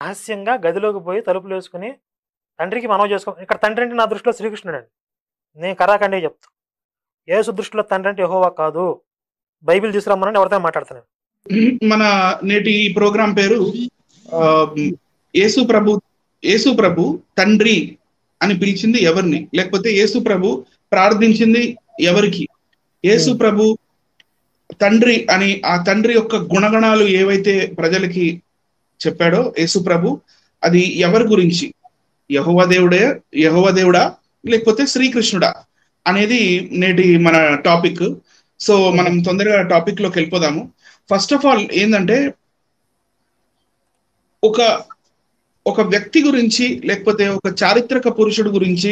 రహస్యంగా గదిలోకి పోయి తలుపులు వేసుకుని తండ్రికి మనవి చేసుకో. ఇక్కడ తండ్రి అంటే నా దృష్టిలో శ్రీకృష్ణుడు అండి. నేను కరాఖండే చెప్తా. యేసు దృష్టిలో తండ్రి అంటే యెహోవా కాదు. బైబిల్ తీసుకురమ్మని ఎవరితో మాట్లాడుతున్నాను. మన నేటి ప్రోగ్రాం పేరు యేసు ప్రభు తండ్రి అని పిలిచింది ఎవరిని, లేకపోతే యేసు ప్రభు ప్రార్థించింది ఎవరికి? యేసు ప్రభు తండ్రి అని ఆ తండ్రి యొక్క గుణగణాలు ఏవైతే ప్రజలకి చెప్పాడో యేసు ప్రభు, అది ఎవరి గురించి? యెహోవా దేవుడా లేకపోతే శ్రీకృష్ణుడా అనేది నేటి మన టాపిక్. సో మనం తొందరగా టాపిక్ లోకి వెళ్ళిపోదాము. ఫస్ట్ ఆఫ్ ఆల్ ఏంటంటే, ఒక వ్యక్తి గురించి, లేకపోతే ఒక చారిత్రక పురుషుడు గురించి,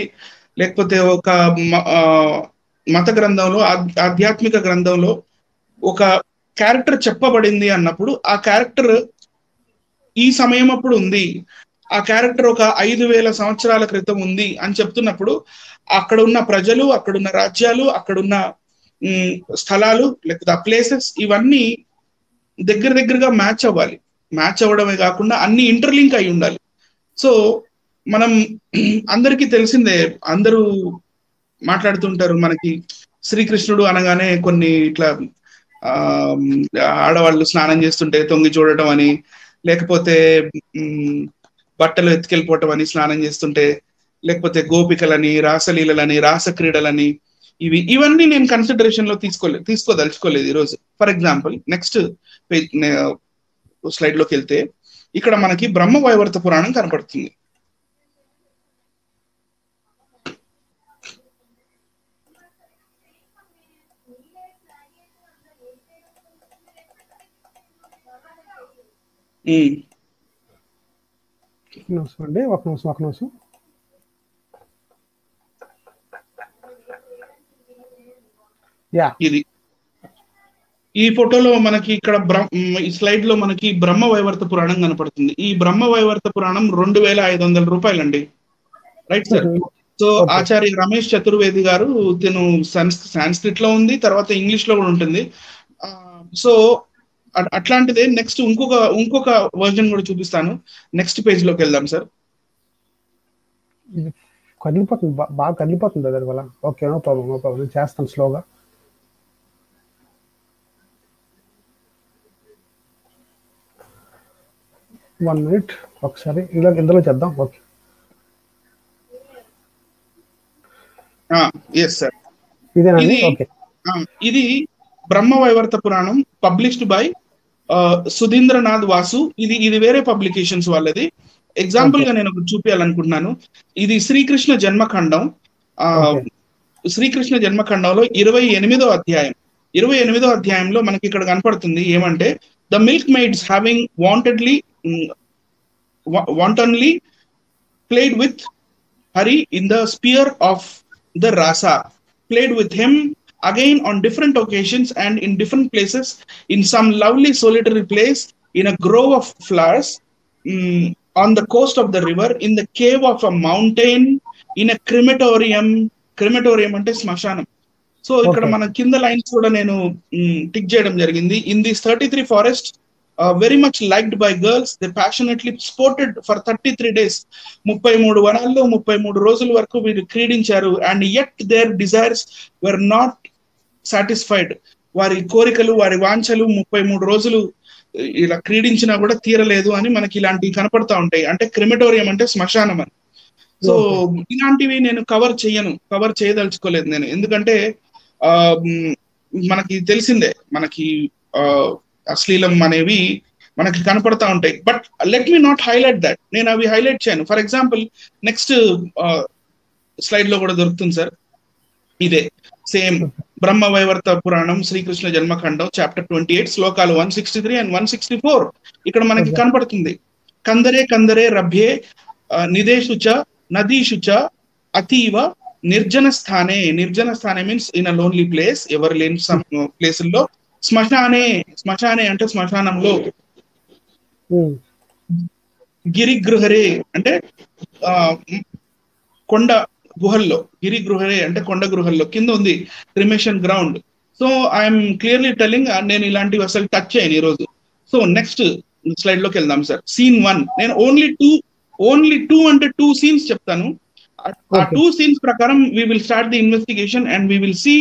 లేకపోతే ఒక మత గ్రంథంలో, ఆధ్యాత్మిక గ్రంథంలో ఒక క్యారెక్టర్ చెప్పబడింది అన్నప్పుడు, ఆ క్యారెక్టర్ ఈ సమయం అప్పుడు ఉంది, ఆ క్యారెక్టర్ ఒక 5,000 సంవత్సరాల క్రితం ఉంది అని చెప్తున్నప్పుడు, అక్కడ ఉన్న ప్రజలు, అక్కడున్న రాజ్యాలు, అక్కడున్న స్థలాలు, లేకపోతే ఆ ప్లేసెస్, ఇవన్నీ దగ్గరగా మ్యాచ్ అవ్వాలి. మ్యాచ్ అవ్వడమే కాకుండా అన్ని ఇంటర్లింక్ అయి ఉండాలి. సో మనం అందరికీ తెలిసిందే, అందరూ మాట్లాడుతుంటారు, మనకి శ్రీకృష్ణుడు అనగానే కొన్ని ఇట్లా ఆడవాళ్ళు స్నానం చేస్తుంటే తొంగి చూడటం అని, లేకపోతే బట్టలు ఎత్తుకెళ్ళిపోవటం అని స్నానం చేస్తుంటే, లేకపోతే గోపికలని, రాసలీలని, రాసక్రీడలని, ఇవన్నీ నేను కన్సిడరేషన్ లో తీసుకోదలుచుకోలేదు ఈరోజు. For example, next page slide లోకి వెళ్తే ఇక్కడ మనకి బ్రహ్మ వైవర్త పురాణం కనపడుతుంది. ఒక నిమిషం. ఇది ఈ ఫోటోలో మనకి ఇక్కడ ఈ స్లైడ్ లో మనకి బ్రహ్మ వైవర్త పురాణం కనపడుతుంది. ఈ బ్రహ్మ వైవర్త పురాణం 2,500 రూపాయలండి. Right sir. సో ఆచార్య రమేష్ చతుర్వేది గారు, తను సాంస్క్రిట్ లో ఉంది, తర్వాత ఇంగ్లీష్ లో కూడా ఉంటుంది. సో అట్లాంటిదే నెక్స్ట్ ఇంకొక వర్జన్ కూడా చూపిస్తాను. నెక్స్ట్ పేజ్ లోకి వెళ్దాం సార్. కదిలిపోతుంది, బాగా కదిలిపోతుంది దగ్గర వల్ల. ఓకే, నో ప్రాబ్లం, చేస్తాను స్లోగా. వన్ మినిట్, ఒకసారి ఇందులో చేద్దాం. ఓకే, ఇది బ్రహ్మ వైవర్త పురాణం, పబ్లిష్డ్ బై సుధీంద్రనాథ్ వాసు. ఇది వేరే పబ్లికేషన్స్ వాళ్ళది. ఎగ్జాంపుల్ గా నేను ఒకటి చూపించాలనుకుంటున్నాను. ఇది శ్రీకృష్ణ జన్మఖండం. శ్రీకృష్ణ జన్మఖండంలో 28వ అధ్యాయం. 28వ అధ్యాయంలో మనకి ఇక్కడ కనపడుతుంది ఏమంటే, the milk maids having wantonly played with Hari in the sphere of the rasa, played with him again on different occasions and in different places, in some lovely solitary place, in a grove of flowers, on the coast of the river, in the cave of a mountain, in a crematorium అంటే శ్మశానం. So ఇక్కడ మన కింద lines కూడా నేను tick చేయడం జరిగింది. In this 33 forest, very much liked by girls, they passionately sported for 33 days. 33 వనాల్లో 33 రోజుల వరకు వీరు క్రీడించారు. And yet their desires were not satisfied. వారి కోరికలు, వారి వాంఛలు 33 రోజులు ఇలా క్రీడించినా కూడా తీరలేదు అని మనకి ఇలాంటివి కనపడతా ఉంటాయి. అంటే క్రిమటోరియం అంటే శ్మశానం అని. సో ఇలాంటివి నేను కవర్ చేయదలుచుకోలేదు నేను, ఎందుకంటే మనకి తెలిసిందే, మనకి అశ్లీలం అనేవి మనకి కనపడతా ఉంటాయి. But let me not highlight that, నేను అవి హైలైట్ చేయను. ఫర్ ఎగ్జాంపుల్ నెక్స్ట్ స్లైడ్ లో కూడా దొరుకుతుంది సార్. ఇదే సేమ్ బ్రహ్మ వైవర్త పురాణం, శ్రీకృష్ణ జన్మఖండం, చాప్టర్ 28, శ్లోకాలు 163 and 164 ఇక్కడ మనకి కనపడుతుంది. కందరే కందరే రభ్యే నిదేశుచ నదీషుచ అతీవ నిర్జన స్థానే. నిర్జన స్థానే means in a lonely place, ఎవరు లేని ప్లేసుల్లో. శ్మశానే అంటే శ్మశానంలో. గిరిగృహరే అంటే కొండ గుహల్లో. గిరిగృహరే అంటే కొండ గృహల్లో కింద ఉంది cremation ground. So I'm clearly telling, నేను ఇలాంటివి అసలు టచ్ చేయను ఈరోజు. సో నెక్స్ట్ స్లైడ్ లోకి వెళ్దాం సార్. సీన్ 1 నేను ఓన్లీ టూ అంటే 2 సీన్స్ చెప్తాను. ఆ 2 సీన్స్ ప్రకారం we will start the investigation and we will see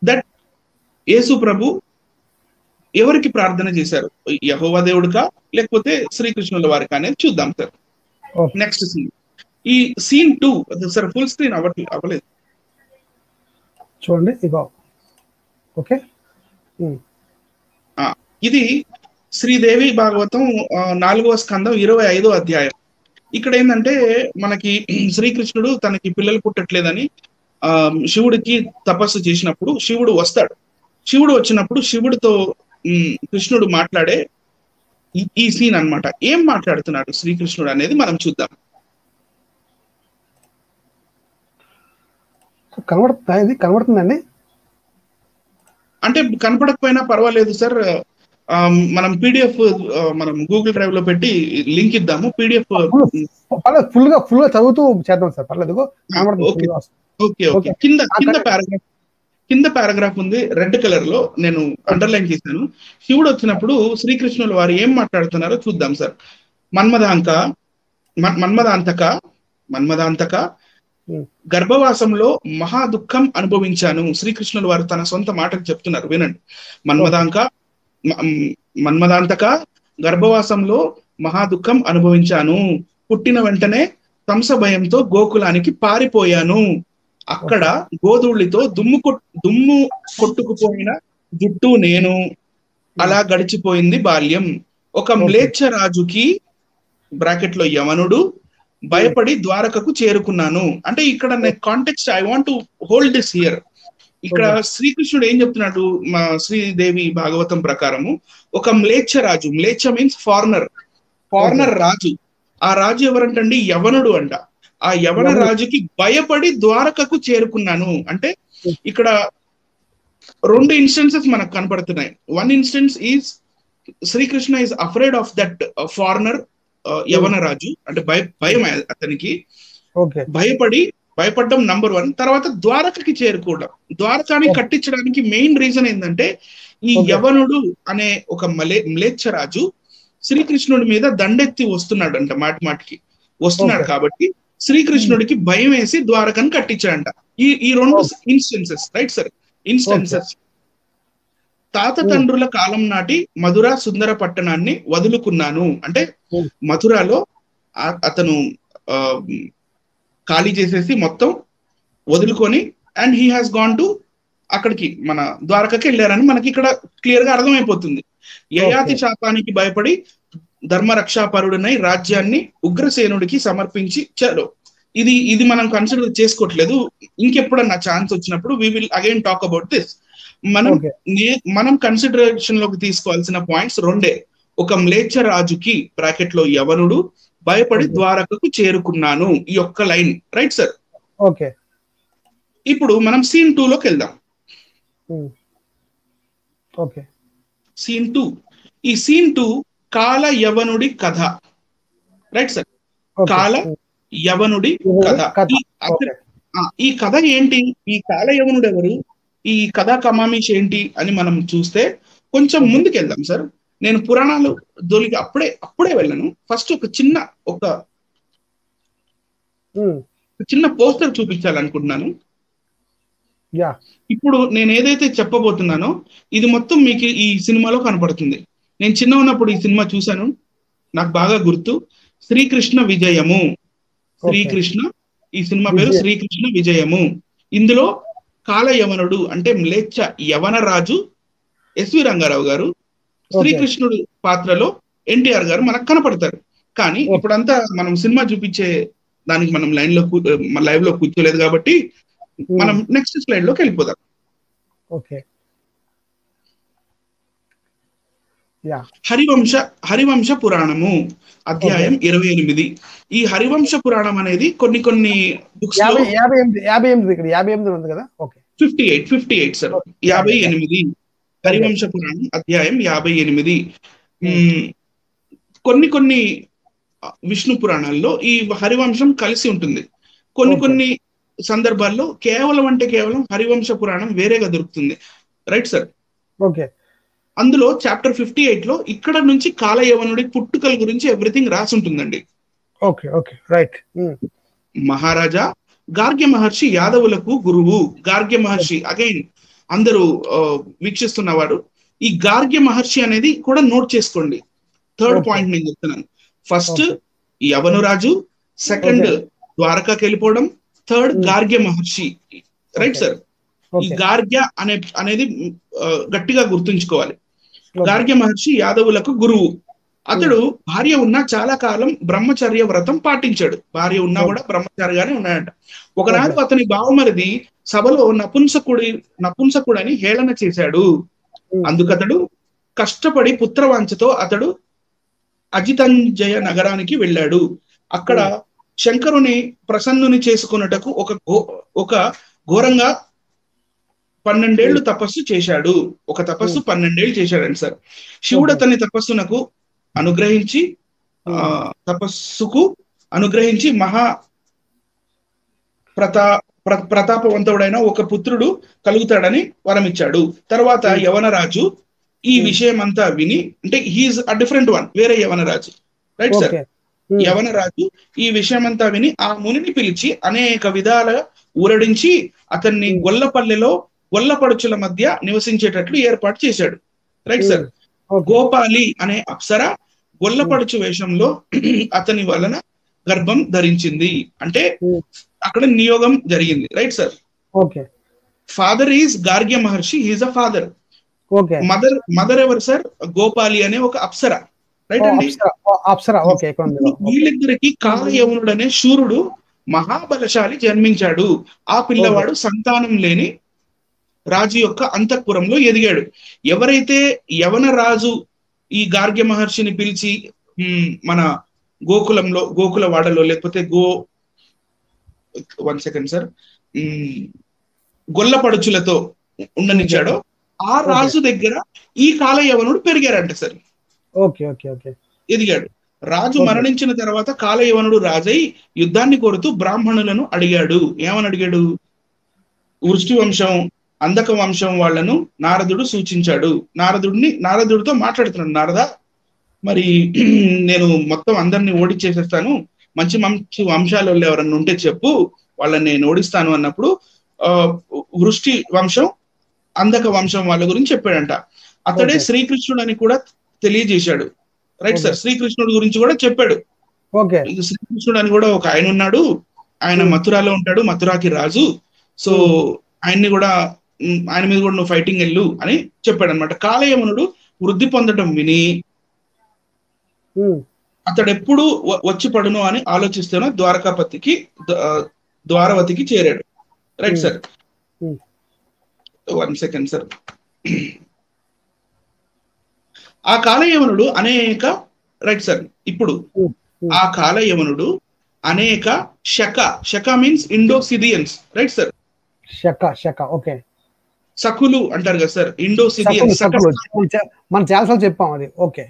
that Yesu ప్రభు ఎవరికి ప్రార్థన చేశారు, యెహోవా దేవుడికా లేకపోతే శ్రీకృష్ణుల వారికా అనేది చూద్దాం సార్. నెక్స్ట్ సీన్, ఈ సీన్ 2 సార్ ఫుల్ స్క్రీన్ అవ్వలేదు చూడండి ఇగో. ఓకే, ఇది శ్రీదేవి భాగవతం 4వ స్కందం 25వ అధ్యాయం. ఇక్కడ ఏంటంటే మనకి శ్రీకృష్ణుడు తనకి పిల్లలు పుట్టట్లేదని శివుడికి తపస్సు చేసినప్పుడు శివుడు వస్తాడు. శివుడు వచ్చినప్పుడు శివుడితో కృష్ణుడు మాట్లాడే ఈ సీన్ అన్నమాట. ఏం మాట్లాడుతున్నాడు శ్రీకృష్ణుడు అనేది మనం చూద్దాం. కనబడుతుందండి అంటే కనపడకపోయినా పర్వాలేదు సార్. మనం పీడిఎఫ్ మనం గూగుల్ డ్రైవ్ లో పెట్టి లింక్ ఇద్దాము. పీడిఎఫ్ ఫుల్ గా చదువుతూ చేద్దాం సార్, పర్లేదు. ఓకే. కింద పారాగ్రాఫ్ ఉంది రెడ్ కలర్ లో, నేను అండర్లైన్ చేశాను. శివుడు వచ్చినప్పుడు శ్రీకృష్ణుల వారు ఏం మాట్లాడుతున్నారో చూద్దాం సార్. మన్మదాంతక గర్భవాసంలో మహా దుఃఖం అనుభవించాను. శ్రీకృష్ణుల వారు తన సొంత మాటకు చెప్తున్నారు, వినండి. మన్మదాంతక గర్భవాసంలో మహా దుఃఖం అనుభవించాను. పుట్టిన వెంటనే కంస భయంతో గోకులానికి పారిపోయాను. అక్కడ గోధూళితో దుమ్ము కొట్టుకుపోయిన జుట్టు నేను. అలా గడిచిపోయింది బాల్యం. ఒక మ్లేచ్ఛ రాజుకి బ్రాకెట్ లో యవనుడు భయపడి ద్వారకకు చేరుకున్నాను. అంటే ఇక్కడ context I want to hold this here. ఇక్కడ శ్రీకృష్ణుడు ఏం చెప్తున్నాడు మా శ్రీదేవి భాగవతం ప్రకారము, ఒక మ్లేచ్ఛ రాజు, మ్లేచ్ఛ మీన్స్ ఫారినర్ రాజు. ఆ రాజు ఎవరంటండి? యవనుడు అంట. ఆ యవన రాజుకి భయపడి ద్వారకకు చేరుకున్నాను. అంటే ఇక్కడ 2 ఇన్స్టెన్సెస్ మనకు కనపడుతున్నాయి. One instance is Srikrishna is afraid of that foreigner యవన రాజు, అంటే భయం అతనికి. భయపడడం నంబర్ 1. తర్వాత ద్వారకకి చేరుకోవడం, ద్వారకాని కట్టించడానికి మెయిన్ రీజన్ ఏంటంటే ఈ యవనుడు అనే ఒక మ్లేచ్ఛ రాజు శ్రీకృష్ణుడి మీద దండెత్తి వస్తున్నాడు అంట, మాటికి వస్తున్నాడు. కాబట్టి శ్రీకృష్ణుడికి భయం వేసి ద్వారకను కట్టించాడంట. ఈ 2 ఇన్స్టెన్సెస్, రైట్ సార్, ఇన్స్టెన్సెస్. తాత తండ్రుల కాలం నాటి మధుర సుందర పట్టణాన్ని వదులుకున్నాను. అంటే మథురాలో అతను ఖాళీ చేసేసి మొత్తం వదులుకొని and he has gone to అక్కడికి మన ద్వారకకి వెళ్ళారని మనకి ఇక్కడ క్లియర్ గా అర్థమైపోతుంది. యయాతి శాపానికి భయపడి ధర్మరక్షాపరుడనై రాజ్యాన్ని ఉగ్రసేనుడికి సమర్పించి చలో. ఇది మనం కన్సిడర్ చేసుకోవట్లేదు. ఇంకెప్పుడన్నా ఛాన్స్ వచ్చినప్పుడు we will again talk about this. మనం కన్సిడరేషన్ లోకి తీసుకోవాల్సిన పాయింట్స్ 2. ఒక మ్లేచ్ఛ రాజుకి బ్రాకెట్ లో యవనుడు భయపడి ద్వారకకు చేరుకున్నాను, ఈ ఒక్క లైన్, రైట్ సార్. ఓకే, ఇప్పుడు మనం సీన్ 2 లోకి వెళ్దాం. Okay, scene 2. ఈ సీన్ 2 కాల యవనుడి కథ, రైట్ సార్. కాల యవనుడి కథ. ఈ కథ ఏంటి? ఈ కాల యవనుడు ఎవరు? ఈ కథా కమామీష్ ఏంటి అని మనం చూస్తే కొంచెం ముందుకెళ్దాం సార్. నేను పురాణాలు దొలికి అప్పుడే వెళ్ళను. ఫస్ట్ ఒక చిన్న పోస్టర్ చూపించాలనుకుంటున్నాను. ఇప్పుడు నేను ఏదైతే చెప్పబోతున్నానో ఇది మొత్తం మీకు ఈ సినిమాలో కనపడుతుంది. నేను చిన్న ఉన్నప్పుడు ఈ సినిమా చూశాను, నాకు బాగా గుర్తు. శ్రీకృష్ణ విజయము. ఈ సినిమా పేరు శ్రీకృష్ణ విజయము. ఇందులో కాలయవనుడు అంటే మ్లేచ్ఛ యవన రాజు ఎస్వి రంగారావు గారు, శ్రీకృష్ణుడు పాత్రలో ఎన్టీఆర్ గారు మనకు కనపడతారు. కానీ ఇప్పుడంతా మనం సినిమా చూపించే దానికి మనం లైవ్ లో కూర్చోలేదు కాబట్టి మనం నెక్స్ట్ స్లైడ్ లోకి వెళ్ళిపోదాం. హరివంశ పురాణము అధ్యాయం 28. ఈ హరివంశ పురాణం అనేది కొన్ని బుక్స్ లో 58 ఉంది కదా. 58 సార్, 58. హరివంశ పురాణం అధ్యాయం 58. కొన్ని విష్ణు పురాణాల్లో ఈ హరివంశం కలిసి ఉంటుంది. కొన్ని సందర్భాల్లో కేవలం హరివంశ పురాణం వేరేగా దొరుకుతుంది, రైట్ సార్. ఓకే, అందులో చాప్టర్ 58 లో ఇక్కడ నుంచి కాలయవనుడి పుట్టుకల గురించి ఎవ్రీథింగ్ రాసి ఉంటుందండి. Okay okay right. Maharaja, Gargya Maharshi యాదవులకు గురువు. గార్గ్య మహర్షి అగైన్ అందరూ వీక్షిస్తున్నవారు ఈ గార్గ్య మహర్షి అనేది కూడా నోట్ చేసుకోండి. థర్డ్ పాయింట్ నేను చెప్తున్నాను. ఫస్ట్ యవను రాజు, సెకండ్ ద్వారకాకి వెళ్ళిపోవడం, third Gargya Maharshi. Right sir. ఈ గార్గ్య అనేది గట్టిగా గుర్తుంచుకోవాలి. గార్గ్య మహర్షి యాదవులకు గురువు. అతడు భార్య ఉన్నా చాలా కాలం బ్రహ్మచర్య వ్రతం పాటించాడు. భార్య ఉన్నా కూడా బ్రహ్మచారిగానే ఉన్నాడంట. ఒకనాడు అతని బావమరిది సభలో నపుంసకుడని హేళన చేశాడు. అందుకతడు కష్టపడి పుత్రవాంఛతో అతడు అజితంజయ నగరానికి వెళ్ళాడు. అక్కడ శంకరుని ప్రసన్నుని చేసుకున్నటకు ఒక ఘోరంగా 12 ఏళ్లు తపస్సు చేశాడు. ఒక తపస్సు 12 ఏళ్ళు చేశాడండి సార్. శివుడు అతని తపస్సుకు అనుగ్రహించి మహా ప్రతాపవంతుడైన ఒక పుత్రుడు కలుగుతాడని వరమిచ్చాడు. తర్వాత యవనరాజు ఈ విషయం అంతా విని, అంటే హీఈస్ అ డిఫరెంట్ వన్, వేరే యవనరాజు. Right sir. యవనరాజు ఈ విషయం అంతా విని ఆ మునిని పిలిచి అనేక విధాల ఊరడించి అతన్ని గొల్లపల్లెలో గొల్లపడుచుల మధ్య నివసించేటట్లు ఏర్పాటు చేశాడు. Right sir. గోపాలి అనే అప్సర గొల్లపడుచు వేషంలో అతని వలన గర్భం ధరించింది. అంటే అక్కడ నియోగం జరిగింది. Right sir. Father is Gargya Maharshi, he is a father. Mother ఎవరు సార్? గోపాలి అనే ఒక అప్సర. రైట్ అండి. వీళ్ళిద్దరికి కాలయవనుడు అనే శూరుడు మహాబలశాలి జన్మించాడు. ఆ పిల్లవాడు సంతానం లేని రాజు యొక్క అంతఃపురంలో ఎదిగాడు. ఎవరైతే యవన రాజు ఈ గార్గ్య మహర్షిని పిలిచి మన గోకుల వాడలో లేకపోతే గొల్లపడుచులతో ఉండనిచ్చాడో ఆ రాజు దగ్గర ఈ కాలయవనుడు పెరిగారంట సార్. ఎదిగాడు. రాజు మరణించిన తర్వాత కాలయవనుడు రాజై యుద్ధాన్ని కోరుతూ బ్రాహ్మణులను అడిగాడు. ఏమని అడిగాడు? వృష్టి వంశం, అందక వంశం వాళ్లను నారదుడు సూచించాడు. నారదుడితో మాట్లాడుతున్నాడు. నారదా, మరి నేను మొత్తం అందరినీ ఓడిచేసేస్తాను, మంచి మంచి వంశాలు ఎవరన్నా ఉంటే చెప్పు, వాళ్ళని నేను ఓడిస్తాను అన్నప్పుడు వృష్టి వంశం, అందక వంశం వాళ్ళ గురించి చెప్పాడంట. అతడే శ్రీకృష్ణుడు అని కూడా తెలియజేశాడు. Right sir. శ్రీకృష్ణుడు గురించి కూడా చెప్పాడు. శ్రీకృష్ణుడు అని కూడా ఒక ఆయన ఉన్నాడు, ఆయన మథురాలో ఉంటాడు, మథురాకి రాజు. సో ఆయన మీద కూడా నువ్వు ఫైటింగ్ వెళ్ళు అని చెప్పాడు అనమాట. కాలయవనుడు వృద్ధి పొందడం విని అతడెప్పుడు వచ్చి పడును అని ఆలోచిస్తేనో ద్వారవతికి చేరాడు. Right sir. 1 second sir. ఆ కాలయవనుడు రైట్ సార్. ఇప్పుడు ఆ కాలయవనుడు అనేక Shaka means Indo Scythians. Right sir. సకులు అంటారు కదా సార్, ఇండోసిడియన్స్. మనం చాలా చెప్పాం అది. ఓకే.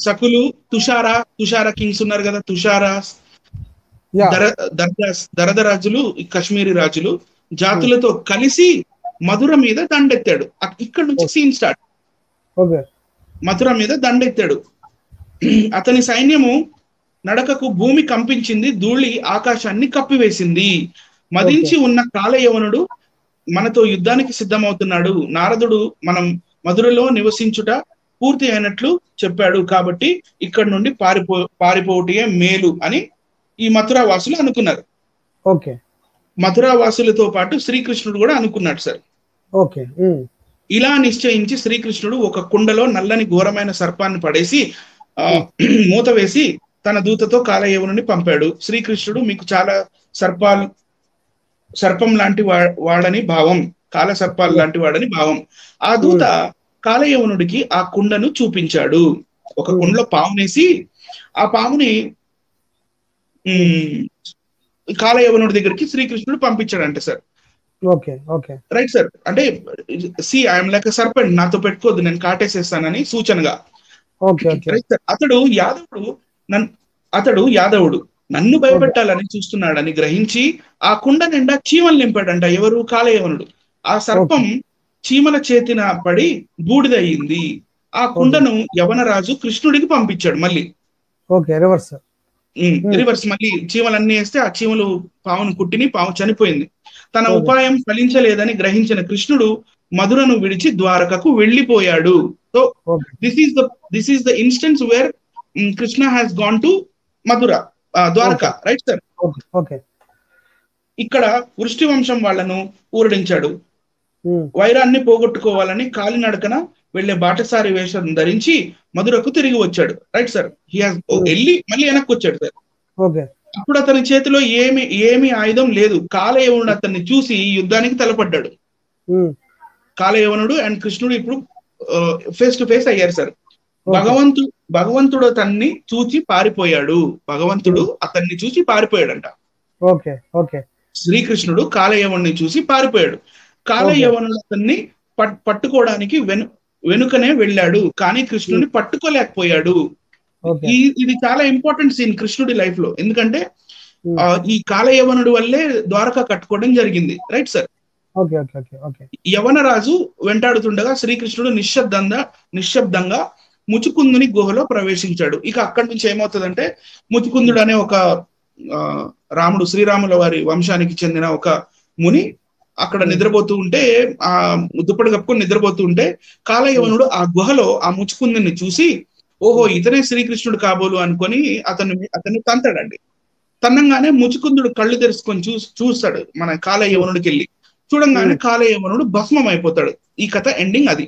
సకులు, తుషార కింగ్స్ ఉన్నారు కదా, తుషారాస్, దరదరాజులు, కాశ్మీరీ రాజులు జాతులతో కలిసి మధుర మీద దండెత్తాడు. ఇక్కడ నుంచి సీన్ స్టార్ట్. మధుర మీద దండెత్తాడు. అతని సైన్యము నడకకు భూమి కంపించింది, ధూళి ఆకాశాన్ని కప్పివేసింది. మదించి ఉన్న కాలయవనుడు మనతో యుద్ధానికి సిద్ధమవుతున్నాడు. నారదుడు మనం మధురలో నివసించుట పూర్తి అయినట్లు చెప్పాడు, కాబట్టి ఇక్కడ నుండి పారిపోవటే మేలు అని ఈ మథురా వాసులు అనుకున్నారు. మథురా వాసులతో పాటు శ్రీకృష్ణుడు కూడా అనుకున్నాడు సార్. ఇలా నిశ్చయించి శ్రీకృష్ణుడు ఒక కుండలో నల్లని ఘోరమైన సర్పాన్ని పడేసి మూత వేసి తన దూతతో కాలయవనుని పంపాడు. శ్రీకృష్ణుడు మీకు చాలా సర్పం లాంటి వాడని భావం, కాల సర్పాలు లాంటి వాడని భావం. ఆ దూత కాలయవనుడికి ఆ కుండను చూపించాడు. ఒక కుండలో పామునేసి ఆ పాముని కాలయవనుడి దగ్గరికి శ్రీకృష్ణుడు పంపించాడంటే సార్. Right sir. అంటే ఐఎమ్ లైక్ సర్పెంట్, నాతో పెట్టుకోవద్దు, నేను కాటేసేస్తానని సూచనగా. Right sir. అతడు యాదవుడు నన్ను భయపెట్టాలని చూస్తున్నాడని గ్రహించి ఆ కుండ నిండా చీమలు నింపాడంట. ఎవరు? కాలయవనుడు. ఆ సర్పం చీమల చేతిన పడి బూడిదయ్యింది. ఆ కుండను యవనరాజు కృష్ణుడికి పంపించాడు. మళ్ళీ ఓకే, రివర్స్. రివర్స్, మళ్ళీ చీమలన్నీ వేస్తే ఆ చీమలు పావును కుట్టిని, పాము చనిపోయింది. తన Okay. ఉపాయం ఫలించలేదని గ్రహించిన కృష్ణుడు మధురను విడిచి ద్వారకకు వెళ్ళిపోయాడు. So okay, this is the instance where Krishna has gone to Mathura, Dwarka, right sir. Okay, okay. ఇక్కడ వృష్టి వంశం వాళ్ళను ఊరడించాడు. ఉమ్, వైరాన్ని పోగొట్టుకోవాలని కాలినడకన వెళ్లే బాటసారి వేషం ధరించి మధురకు తిరిగి వచ్చాడు, రైట్ సార్. వెళ్ళి మళ్ళీ వెనక్కి వచ్చాడు సార్. ఓకే. అప్పుడు అతని చేతిలో ఏమి ఆయుధం లేదు. కాలయవనుడు అతన్ని చూసి యుద్ధానికి తలపడ్డాడు. ఉమ్, కాలయవనుడు అండ్ కృష్ణుడు ఇప్పుడు ఫేస్ టు ఫేస్ అయ్యారు సార్. భగవంతుడు అతన్ని చూచి పారిపోయాడు. భగవంతుడు అతన్ని చూసి పారిపోయాడంట. Okay, okay. శ్రీకృష్ణుడు కాలయవనుని చూసి పారిపోయాడు. కాలయవనుడు అతన్ని పట్టుకోవడానికి వెనుకనే వెళ్ళాడు, కానీ కృష్ణుని పట్టుకోలేకపోయాడు. ఓకే. ఇది చాలా ఇంపార్టెంట్ సీన్ కృష్ణుడి లైఫ్ లో. ఎందుకంటే ఈ కాలయవనుడి వల్లే ద్వారక కట్టుకోవడం జరిగింది, right sir. Okay, okay, okay, okay. యవనరాజు వెంటాడుతుండగా శ్రీకృష్ణుడు నిశ్శబ్దంగా ముచుకుందుని గుహలో ప్రవేశించాడు. ఇక అక్కడి నుంచి ఏమవుతుందంటే, ముచుకుందుడు అనే ఒక శ్రీరాముల వారి వంశానికి చెందిన ఒక ముని అక్కడ నిద్రపోతూ ఉంటే, ఆ దుప్పటి కప్పుకొని నిద్రపోతూ ఉంటే, కాలయవనుడు ఆ గుహలో ఆ ముచుకుందుని చూసి, ఓహో ఇతనే శ్రీకృష్ణుడు కాబోలు అనుకొని అతన్ని తంతాడండి. తన్నంగానే ముచుకుందుడు కళ్ళు తెరుచుకొని చూస్తాడు మన కాలయవనుడికి వెళ్ళి. చూడంగానే కాలయవనుడు భస్మం అయిపోతాడు. ఈ కథ ఎండింగ్ అది.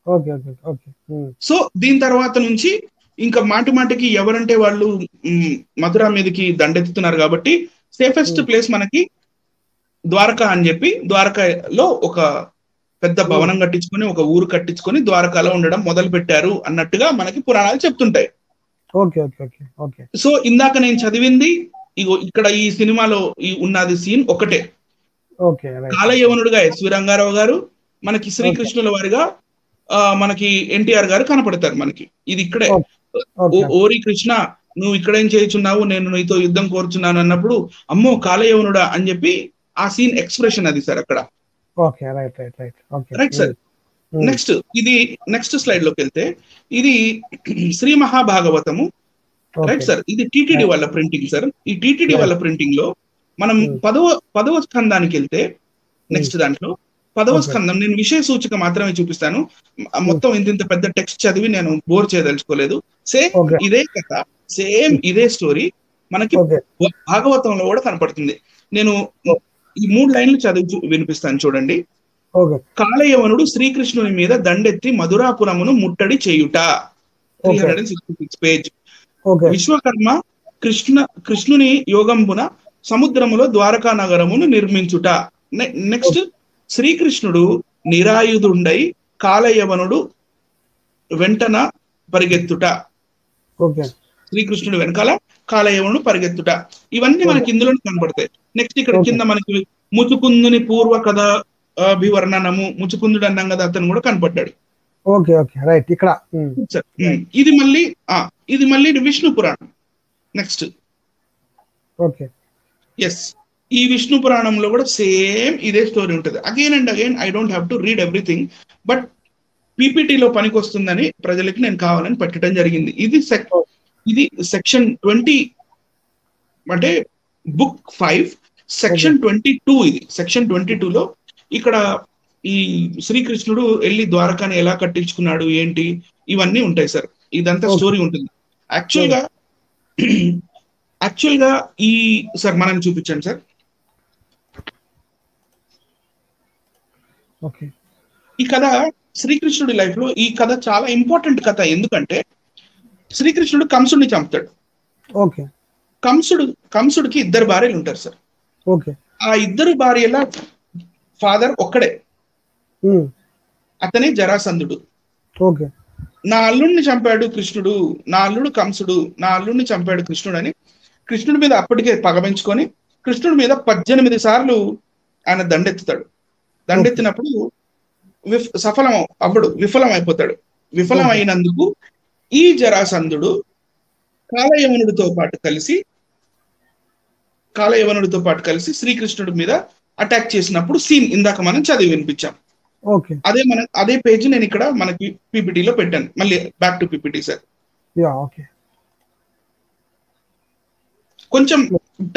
Okay, okay, okay. సో దీని తర్వాత నుంచి ఇంకా మాటికి ఎవరంటే వాళ్ళు మధుర మీదకి దండెత్తుతున్నారు కాబట్టి సేఫెస్ట్ ప్లేస్ మనకి ద్వారక అని చెప్పి, ద్వారకలో ఒక పెద్ద భవనం కట్టించుకొని, ఒక ఊరు కట్టించుకొని ద్వారకాలో ఉండడం మొదలు పెట్టారు అన్నట్టుగా మనకి పురాణాలు చెప్తుంటాయి. Okay, okay, okay, okay. So ఇందాక నేను చదివింది ఇక్కడ ఈ సినిమాలో ఉన్నది సీన్ ఒకటే. ఓకే, కాలయవనుడుగా ఎస్వి రంగారావు గారు, మనకి శ్రీకృష్ణుల వారిగా మనకి ఎన్టీఆర్ గారు కనపడతారు మనకి. ఇది ఇక్కడే. ఓరి కృష్ణ, నువ్వు ఇక్కడేం చేయుచున్నావు, నేను నీతో యుద్ధం కోరుచున్నాను అన్నప్పుడు, అమ్మో కాలయవనుడా అని చెప్పి ఆ సీన్ ఎక్స్ప్రెషన్ అది సార్ అక్కడ. Okay, right, right, right. Okay, right sir. Next slide లోకి వెళ్తే, ఇది శ్రీ మహాభాగవతము, రైట్ సార్. ఇది టీటీడీ వాళ్ళ ప్రింటింగ్ సార్. ఈ టీటీడీ వాళ్ళ ప్రింటింగ్ లో మనం పదవ స్కందానికి వెళ్తే, నెక్స్ట్ దాంట్లో 10వ స్కందం, నేను విషయ సూచిక మాత్రమే చూపిస్తాను. మొత్తం ఇంత పెద్ద టెక్స్ట్ చదివి నేను బోర్ చేయదలుచుకోలేదు. సేమ్ ఇదే కథ, సేమ్ ఇదే స్టోరీ మనకి భాగవతంలో కూడా కనపడుతుంది. నేను ఈ 3 లైన్లు చదివి వినిపిస్తాను చూడండి. కాలయవనుడు శ్రీకృష్ణుని మీద దండెత్తి మధురాపురమును ముట్టడి చేయుట, 366 పేజ్. విశ్వకర్మ కృష్ణుని యోగంబున సముద్రములో ద్వారకా నగరమును నిర్మించుట. నెక్స్ట్, శ్రీకృష్ణుడు నిరాయుధుండై కాలయవనుడు వెంటన పరిగెత్తుట. శ్రీకృష్ణుడు వెనకాల కాలయవనుడు పరిగెత్తుట. ఇవన్నీ మనకి ఇందులో కనపడతాయి. నెక్స్ట్ ఇక్కడ కింద మనకి ముచుకుందుని పూర్వ కథ అభివర్ణనము, ముచుకుందుడు అన్నాం కదా, అతను కూడా కనపడ్డాడు. ఇది మళ్ళీ విష్ణు పురాణం. నెక్స్ట్ ఈ విష్ణు పురాణంలో కూడా సేమ్ ఇదే స్టోరీ ఉంటుంది. Again and again I don't have to read everything, but పీపీటీలో పనికి వస్తుందని ప్రజలకి నేను కావాలని పెట్టడం జరిగింది. ఇది సెక్షన్ 20, అంటే బుక్ 5 సెక్షన్ 22. ఇది సెక్షన్ 22లో ఇక్కడ ఈ శ్రీకృష్ణుడు వెళ్ళి ద్వారకాని ఎలా కట్టించుకున్నాడు ఏంటి ఇవన్నీ ఉంటాయి సార్. ఇదంతా స్టోరీ ఉంటుంది. యాక్చువల్ గా ఈ సార్ మనం చూపించండి సార్. ఈ కథ శ్రీకృష్ణుడి లైఫ్ లో ఈ కథ చాలా ఇంపార్టెంట్ కథ. ఎందుకంటే శ్రీకృష్ణుడు కంసుడిని చంపుతాడు. కంసుడికి 2 భార్యలు ఉంటారు సార్. ఆ 2 భార్యల ఫాదర్ ఒక్కడే, అతనే జరాసంధుడు. నా అల్లుడిని చంపాడు కృష్ణుడు, నా అల్లుడు కంసుడు, నా అల్లుడిని చంపాడు కృష్ణుడు అని కృష్ణుడి మీద అప్పటికే పగబెంచుకొని కృష్ణుడి మీద 18 సార్లు ఆయన దండెత్తుతాడు. దండెత్తినప్పుడు విఫలం అయిపోతాడు. విఫలం అయినందుకు ఈ జరాసంధుడు కాలయవనుడితో పాటు కలిసి శ్రీకృష్ణుడి మీద అటాక్ చేసినప్పుడు సీన్ ఇందాక మనం చదివి వినిపించాం. ఓకే. అదే పేజ్ నేను ఇక్కడ మనకి పీపీటీలో పెట్టాను. మళ్ళీ back to PPT sir. Yeah okay. కొంచెం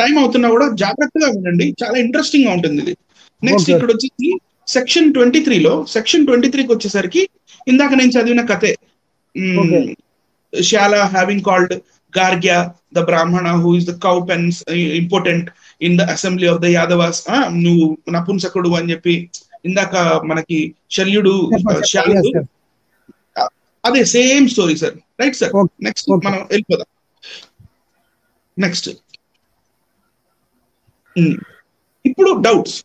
టైం అవుతున్నా కూడా జాగ్రత్తగా వినండి, చాలా ఇంట్రెస్టింగ్ గా ఉంటుంది ఇది. నెక్స్ట్ ఇక్కడ వచ్చేసి సెక్షన్ 23లో సెక్షన్ 23కి వచ్చేసరికి ఇందాక నేను చదివిన కథే, శాలా హ్యావింగ్ కాల్డ్ గార్గ్య ద బ్రాహ్మణ who is the cow pens important in the assembly of the Yadavs, నువ్వు నపుంసకుడు అని చెప్పి ఇందాక మనకి శల్యుడు శాలుడు, అదే same story sir. Right sir. Next మనం వెళ్ళిపోదాం. నెక్స్ట్ ఇప్పుడు డౌట్స్.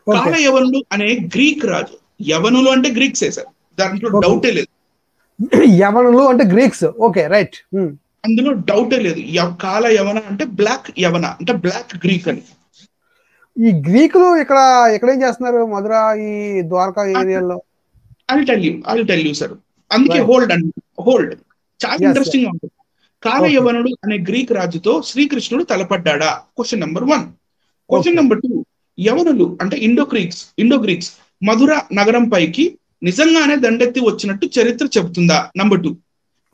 కాల యవనులు అనే గ్రీక్ రాజు, యవనులు అంటే గ్రీక్సే సార్, దాంట్లో డౌటే లేదు. యవనులు అంటే గ్రీక్స్, ఓకే రైట్, అందులో డౌటే లేదు. కాల యవన అంటే బ్లాక్ యవన అంటే బ్లాక్ గ్రీక్ అని. ఈ గ్రీకులు ఇక్కడ ఏం చేస్తున్నారు మధుర ఈ ద్వారకా ఏరియాలో? I'll tell you sir. అందుకే హోల్డ్ చాలా ఇంట్రెస్టింగ్ గా ఉంటుంది. కాల యవనుడు అనే గ్రీక్ రాజుతో శ్రీకృష్ణుడు తలపడ్డా? Question number 1. క్వశ్చన్ నెంబర్ 2, యవనులు అంటే ఇండో గ్రీక్స్ మధుర నగరం పైకి నిజంగానే దండెత్తి వచ్చినట్టు చరిత్ర చెబుతుందా? నంబర్ 2.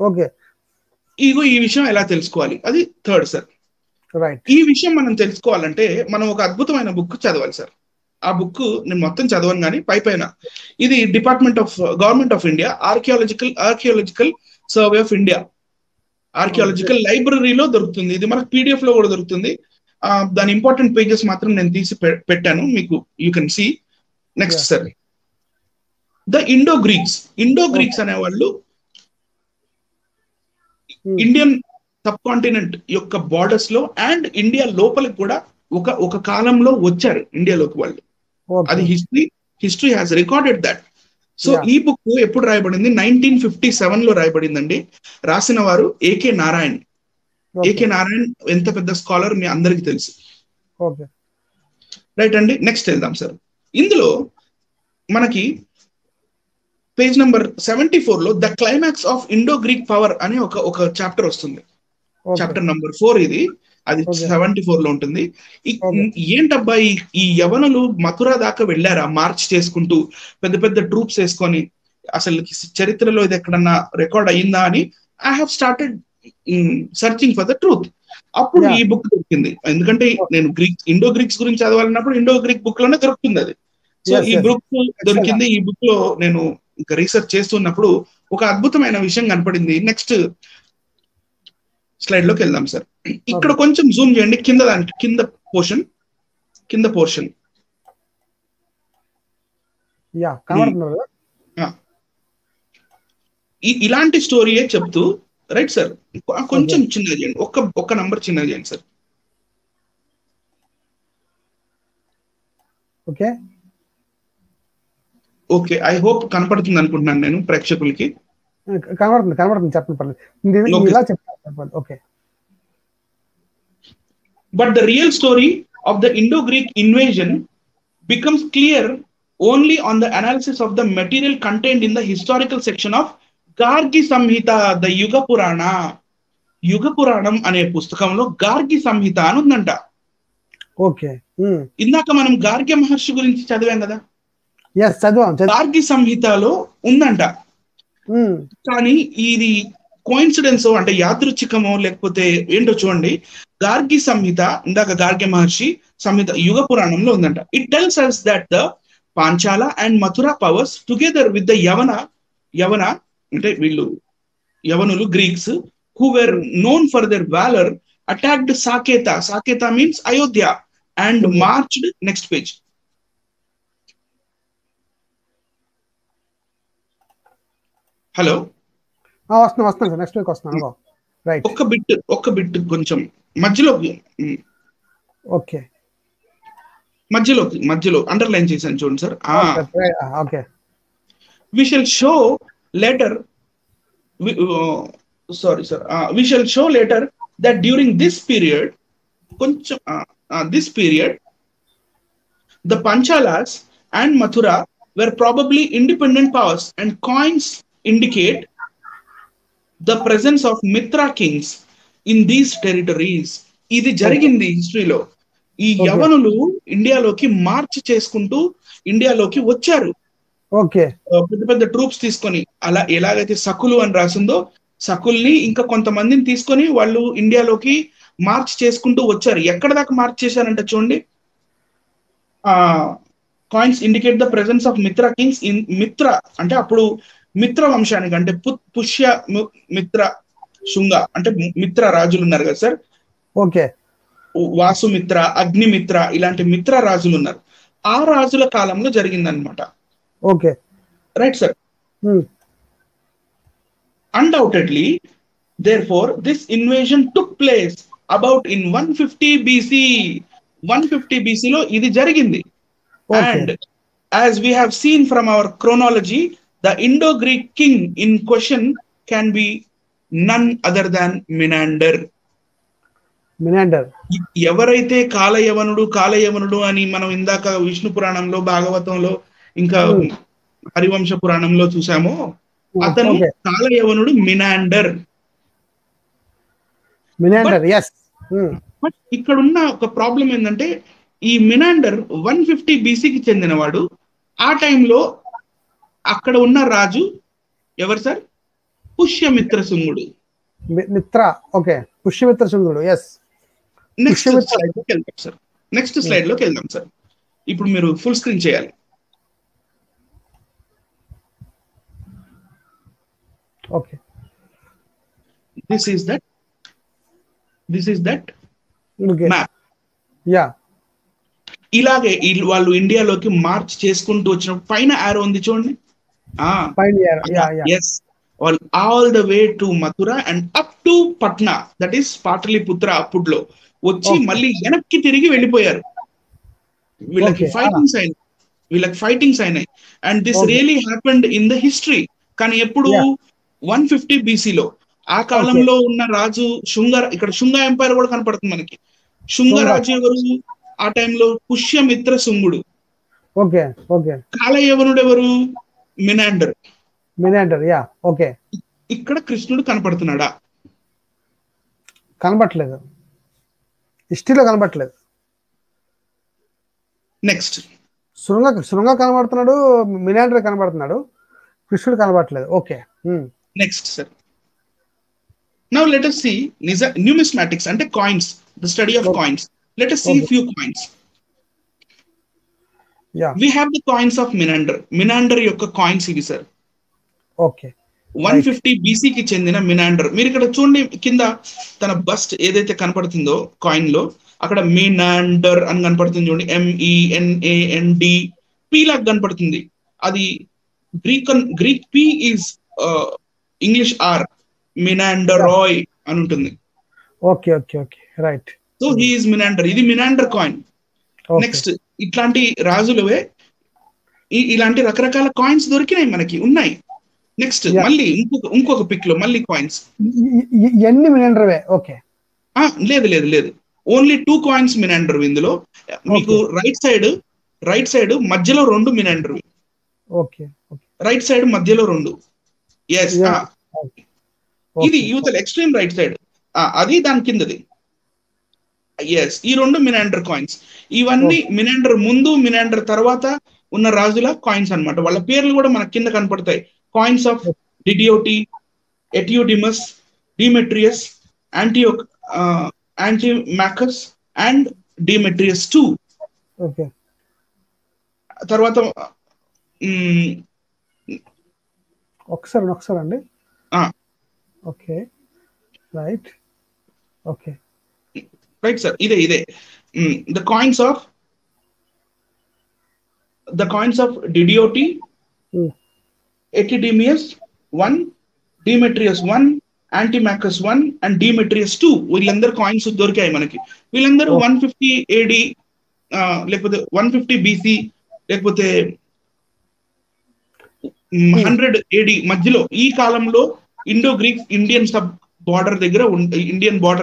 ఓకే. ఈ విషయం ఎలా తెలుసుకోవాలి? అది 3rd సార్. ఈ విషయం మనం తెలుసుకోవాలంటే మనం ఒక అద్భుతమైన బుక్ చదవాలి సార్. ఆ బుక్ నేను మొత్తం చదవను కానీ పైన ఇది government of India archaeological survey of India archaeological లైబ్రరీలో దొరుకుతుంది. ఇది మనకు PDF లో కూడా దొరుకుతుంది. దాని ఇంపార్టెంట్ పేజెస్ మాత్రం నేను తీసి పెట్టాను మీకు, you can see. Next sir, the Indo Greeks అనేవాళ్ళు ఇండియన్ సబ్ కాంటినెంట్ యొక్క బార్డర్స్ లో అండ్ ఇండియా లోపలికి కూడా ఒక కాలంలో వచ్చారు ఇండియాలోకి వాళ్ళు. అది history has recorded that. So ఈ బుక్ ఎప్పుడు రాయబడింది? 1957 లో రాయబడిందండి. రాసిన వారు ఏకే నారాయణ్. ఎంత పెద్ద స్కాలర్ మీ అందరికి తెలుసు. రైట్ అండి. నెక్స్ట్ వెళ్దాం సార్. ఇందులో మనకి పేజ్ నెంబర్ 74 లో the climax of Indo Greek power అనే ఒక చాప్టర్ వస్తుంది. చాప్టర్ నెంబర్ 4 ఇది. అది 74 లో ఉంటుంది. ఏంటబ్బా ఈ యవనులు మథుర దాకా వెళ్ళారా మార్చ్ చేసుకుంటూ పెద్ద పెద్ద ట్రూప్స్ వేసుకొని? అసలు చరిత్రలో ఇది ఎక్కడన్నా రికార్డ్ అయ్యిందా అని I have started searching for the truth. అప్పుడు ఈ బుక్ దొరికింది. ఎందుకంటే నేను ఇండో గ్రీక్స్ గురించి చదవాలన్నప్పుడు ఇండో గ్రీక్ బుక్ లోనే దొరుకుతుంది అది. సో ఈ బుక్ దొరికింది. ఈ బుక్ లో నేను ఇంకా రీసెర్చ్ చేస్తున్నప్పుడు ఒక అద్భుతమైన విషయం కనపడింది. నెక్స్ట్ స్లైడ్ లోకి వెళ్దాం సార్. ఇక్కడ కొంచెం జూమ్ చేయండి, కింద పోర్షన్. ఇలాంటి స్టోరీయే చెప్తూ, రైట్ సార్, కొంచెం చిన్నగా చేయండి, ఒక్క నంబర్ చిన్నగా చేయండి సార్. ఓకే, ఐ హోప్ కనపడుతుంది అనుకుంటున్నాను నేను ప్రేక్షకులకి. కనబడుతుంది చెప్పండి. Okay. But the real story of the Indo-Greek invasion becomes clear only on the analysis of the material contained in the historical section of Gargi Samhita, the Yuga Purana. Yuga Puranam అనే పుస్తకంలో గార్గి సంహిత అని ఉందంట. Okay. ఇందాక మనం గార్గ్య మహర్షి గురించి చదివాం కదా, గార్గి సంహితలో ఉందంట. కానీ ఇది కోయిన్సిడెన్స్ అంటే యాదృచ్ఛికమో లేకపోతే ఏంటో చూడండి. గార్గి సంహిత, ఇందాక గార్గ్య మహర్షి సంహిత యుగ పురాణంలో ఉందంట. It tells us that the Panchala and Mathura powers together with the యవన అంటే వీళ్ళు యవనులు Greeks who were known for their valor attacked Saketa means Ayodhya and marched. Next page. Hello, వస్తాను నెక్స్ట్ వీక్ వస్తాను. రైట్. ఒక్క బిట్ కొంచెం మధ్యలోకి అండర్లైన్ చేశాను చూడండి sir. Okay. we shall show later that during this period the Panchalas and Mathura were probably independent powers, and coins indicate the presence of Mitra kings in these territories. ఇది జరిగింది హిస్టరీలో. ఈ యవనులు ఇండియాలోకి March చేసుకుంటూ ఇండియాలోకి వచ్చారు. Okay పెద్ద పెద్ద troops తీసుకొని, అలా ఎలాగైతే సకులు అని రాసిందో సకుల్ని ఇంకా కొంతమందిని తీసుకొని వాళ్ళు ఇండియాలోకి మార్చ్ చేసుకుంటూ వచ్చారు. ఎక్కడ దాకా మార్చ్ చేశారంటే చూడండి, coins indicate the presence of మిత్ర కింగ్స్ ఇన్ మిత్ర, అంటే అప్పుడు మిత్ర వంశానికి, అంటే పుష్య మిత్ర శుంగ అంటే మిత్ర రాజులు ఉన్నారు కదా సార్, ఓకే వాసుమిత్ర, అగ్నిమిత్ర, ఇలాంటి మిత్ర రాజులు ఉన్నారు. ఆ రాజుల కాలంలో జరిగిందనమాట. Okay right sir. Undoubtedly, therefore, this invasion took place about in 150 BC. 150 BC లో ఇది జరిగింది. Okay. And as we have seen from our chronology, the Indo-Greek king in question can be none other than Menander. ఎవరైతే కాలయవనుడు అని మనం ఇందాక విష్ణు పురాణంలో, భాగవతంలో, ఇంకా హరివంశ పురాణంలో చూసామో, అతను కాలయవనుడు మినాండర్. బట్ ఇక్కడున్న ఒక ప్రాబ్లం ఏంటంటే, ఈ మినాండర్ 150 బీసీకి చెందినవాడు. ఆ టైంలో అక్కడ ఉన్న రాజు ఎవరు సార్? పుష్యమిత్ర శుంగుడు. పుష్యమిత్ర శుంగుడు. నెక్స్ట్ స్లైడ్ లోకి వెళ్దాం సార్. నెక్స్ట్ స్లైడ్ లోకి వెళ్దాం సార్. ఇప్పుడు మీరు ఫుల్ స్క్రీన్ చేయాలి. Okay, this is that map. ఇలాగే వాళ్ళు ఇండియాలోకి మార్చ్ చేసుకుంటూ వచ్చిన పైన ఆరో ఉంది చూడండి. Yes, all the way to Mathura and up to Patna, that is Pataliputra. అప్పుడులో వచ్చి మళ్ళీ వెనక్కి తిరిగి వెళ్ళిపోయారు. వీళ్ళకి ఫైటింగ్స్ అయినాయి. And this really happened in the history. కానీ ఎప్పుడు? 150 బీసీలో. ఆ కాలంలో ఉన్న రాజు ఇక్కడ శుంగ ఎంపైర్ కూడా కనపడుతుంది మనకి. శుంగ రాజు ఎవరు ఆ టైంలో? పుష్యమిత్ర శుంగుడు. కాలయవనుడు ఎవరు? మినాండర్. ఇక్కడ కృష్ణుడు కనపడుతున్నాడా? కనపట్లేదు, హిస్టరీలో కనపట్లేదు. నెక్స్ట్ శృంగ కనబడుతున్నాడు, మినాండర్ కనబడుతున్నాడు, కృష్ణుడు కనబడట్లేదు. Okay, next sir. Now let us see numismatics ante coins, the study of coins. Let us see a few coins. We have the coins of Menander yokka coins ivi sir. Okay, 150 BC కి చెందిన మినాండర్. మీరు ఇక్కడ చూడండి, కింద తన bust ఏదైతే కనపడుతుందో coin లో, అక్కడ మినాండర్ అని కనపడుతుంది చూడండి. MENAND P లాగా కనపడుతుంది. అది Greek P is English R, మినాండరాయ్ అని ఉంటుంది. Okay, right. So he is Menander. ఇది మినాండర్ కాయిన్. నెక్స్ట్ ఇట్లాంటి రాజులవే ఇలాంటి రకరకాల కాయిన్స్ దొరికినాయి మనకి, ఉన్నాయి. నెక్స్ట్ మళ్ళీ ఇంకొక పిక్ లో మళ్ళీ కాయిన్స్. ఎన్ని మినాండర్వే? ఓకే, లేదు, ఓన్లీ 2 కాయిన్స్ మినాండర్. ఇందులో మీకు రైట్ సైడ్ మధ్యలో 2 మినాండర్. ఓకే, రైట్ సైడ్ మధ్యలో 2. ఎస్, ఇది యూతల్ ఎక్స్ట్రీమ్ రైట్ సైడ్, అది దాని కిందది. ఎస్, ఈ 2 మినాండర్ కాయిన్స్. ఇవన్నీ మినాండర్ ముందు, మినాండర్ తర్వాత ఉన్న రాజుల కాయిన్స్ అన్నమాట. వాళ్ళ పేర్లు కూడా మన కింద కనపడతాయి. Coins of Diodotus, Euthydemus, Demetrius, Antimachus and Demetrius II. తర్వాత ఒకసారి అండి. ఓకే, రైట్ సార్, ఇదే the coins of Didioti, Epidemius I, Demetrius I, Antimachus I and Demetrius II. వీళ్ళందరూ కాయిన్స్ దొరికాయి మనకి. వీళ్ళందరూ 150 AD లేకపోతే 150 BC లేకపోతే 100 AD మధ్యలో, ఈ కాలంలో ఇండో-గ్రీక్ ఇండియన్ బార్డర్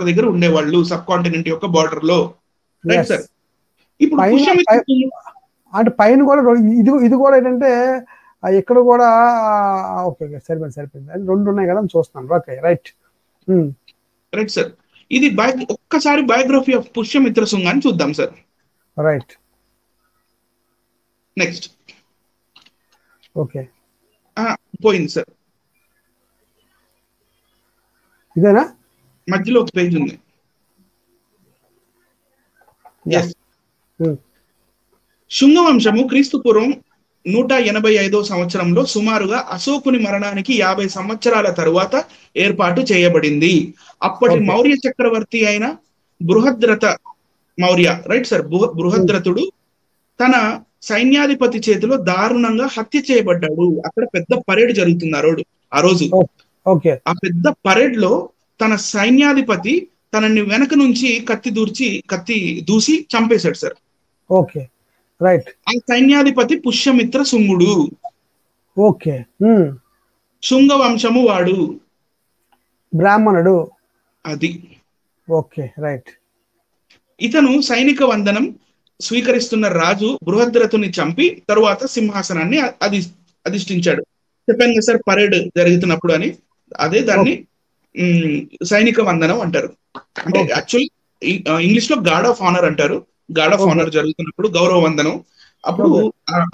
దగ్గర ఉండేవాళ్ళు, సబ్ కాంటినెంట్ యొక్క బార్డర్ లో. Right sir. ఇప్పుడు అంటే పైన కూడా ఇది కూడా ఏంటంటే ఇక్కడ కూడా ఓకే, సరిపోయింది. 2 ఉన్నాయి కదా చూస్తున్నాను. Okay, right sir. ఇది ఒక్కసారి బయోగ్రఫీ ఆఫ్ పుష్యమిత్ర శుంగ అని చూద్దాం సార్. రైట్. నెక్స్ట్ ఓకే, పోయింది సార్, ఇదేనా? మధ్యలో ఒక పేజ్ ఉంది. Yeah. Yes. శుంగ వంశము క్రీస్తు పూర్వం 185వ సంవత్సరంలో సుమారుగా అశోకుని మరణానికి 50 సంవత్సరాల తరువాత ఏర్పాటు చేయబడింది. అప్పటి Okay. మౌర్య చక్రవర్తి అయిన బృహద్రథ మౌర్య, రైట్ సార్, బృహద్రథుడు తన సైన్యాధిపతి చేతిలో దారుణంగా హత్య చేయబడ్డాడు. అక్కడ పెద్ద పరేడ్ జరుగుతుంది ఆ రోజు. ఓకే, ఆ పెద్ద పరేడ్ లో తన సైన్యాధిపతి తనని వెనక నుంచి కత్తి దూసి చంపేశాడు సార్. Okay, right. ఆ సైన్యాధిపతి పుష్యమిత్ర శుంగుడు. ఓకే, శుంగ వంశము వాడు, బ్రాహ్మణుడు. అది. Okay, right. ఇతను సైనిక వందనం స్వీకరిస్తున్న రాజు బృహద్రథుని చంపి తరువాత సింహాసనాన్ని అధిష్ఠించాడు. చెప్పాను కదా సార్, పరేడ్ జరుగుతున్నప్పుడు అని. అదే దాన్ని సైనిక వందనం అంటారు. అంటే యాక్చువల్లీ ఇంగ్లీష్ లో గార్డ్ ఆఫ్ ఆనర్ అంటారు. గార్డ్ ఆఫ్ ఆనర్ జరుగుతున్నప్పుడు గౌరవ వందనం. అప్పుడు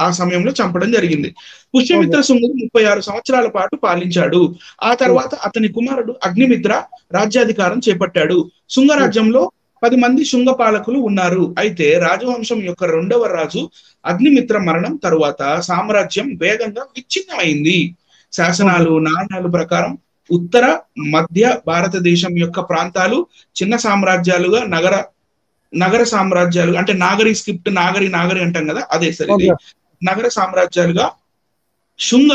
ఆ సమయంలో చంపడం జరిగింది. పుష్యమిత్ర శుంగుడు 36 సంవత్సరాల పాటు పాలించాడు. ఆ తర్వాత అతని కుమారుడు అగ్నిమిత్ర రాజ్యాధికారం చేపట్టాడు. శుంగ రాజ్యంలో 10 మంది శుంగ పాలకులు ఉన్నారు. అయితే రాజవంశం యొక్క 2వ రాజు అగ్నిమిత్ర మరణం తరువాత సామ్రాజ్యం వేగంగా విచ్ఛిన్నమైంది. శాసనాలు, నాణ్యాలు ప్రకారం ఉత్తర మధ్య భారతదేశం యొక్క ప్రాంతాలు చిన్న సామ్రాజ్యాలుగా, నగర సామ్రాజ్యాలు, అంటే నాగరి స్క్రిప్ట్, నాగరి అంటాం కదా, అదే సరే, నగర సామ్రాజ్యాలుగా శుంగ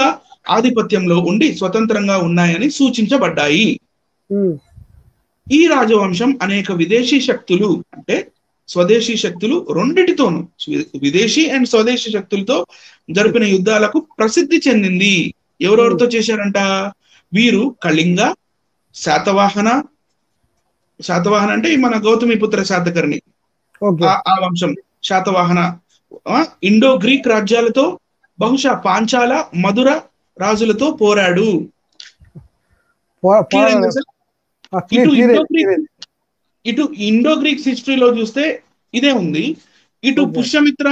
ఆధిపత్యంలో ఉండి స్వతంత్రంగా ఉన్నాయని సూచించబడ్డాయి. ఈ రాజవంశం అనేక విదేశీ శక్తులు, అంటే స్వదేశీ శక్తులు రెండిటితోనూ, విదేశీ అండ్ స్వదేశీ శక్తులతో జరిపిన యుద్ధాలకు ప్రసిద్ధి చెందింది. ఎవరెవరితో చేశారంట? వీరు కళింగ, శాతవాహన అంటే మన గౌతమిపుత్ర శాతకర్ణి, ఆ వంశం శాతవాహన, ఇండో గ్రీక్ రాజ్యాలతో, బహుశా పాంచాల, మధుర రాజులతో పోరాడు. ఇటు ఇండో గ్రీక్ హిస్టరీలో చూస్తే ఇదే ఉంది, ఇటు పుష్యమిత్ర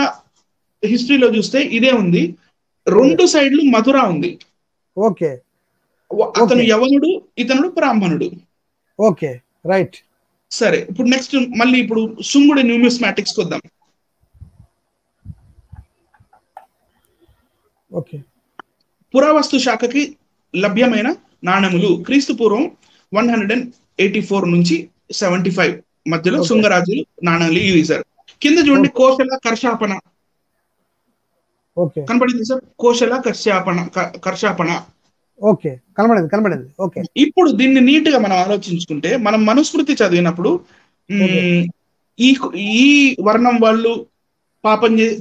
హిస్టరీలో చూస్తే ఇదే ఉంది. 2 సైడ్లు మధుర ఉంది. ఓకే, అతను యవనుడు, ఇతనుడు బ్రాహ్మణుడు. Okay, right. సరే, ఇప్పుడు నెక్స్ట్ మళ్ళీ ఇప్పుడు శుంగుడి న్యూమిస్మాటిక్స్ వద్దాం. ఓకే, పురావస్తు శాఖకి లభ్యమైన నాణెములు క్రీస్తు పూర్వం 184 నుంచి 75 మధ్యలో శుంగరాజులు నాణాలు ఇవి సార్. కింద చూడండి, కోశల కర్షాపణ కనబడింది సార్. కోశల కర్షాపణ. ఓకే, కనబడింది. ఓకే, ఇప్పుడు దీన్ని నీట్ గా మనం ఆలోచించుకుంటే, మనం మనుస్మృతి చదివినప్పుడు ఈ వర్ణం వాళ్ళు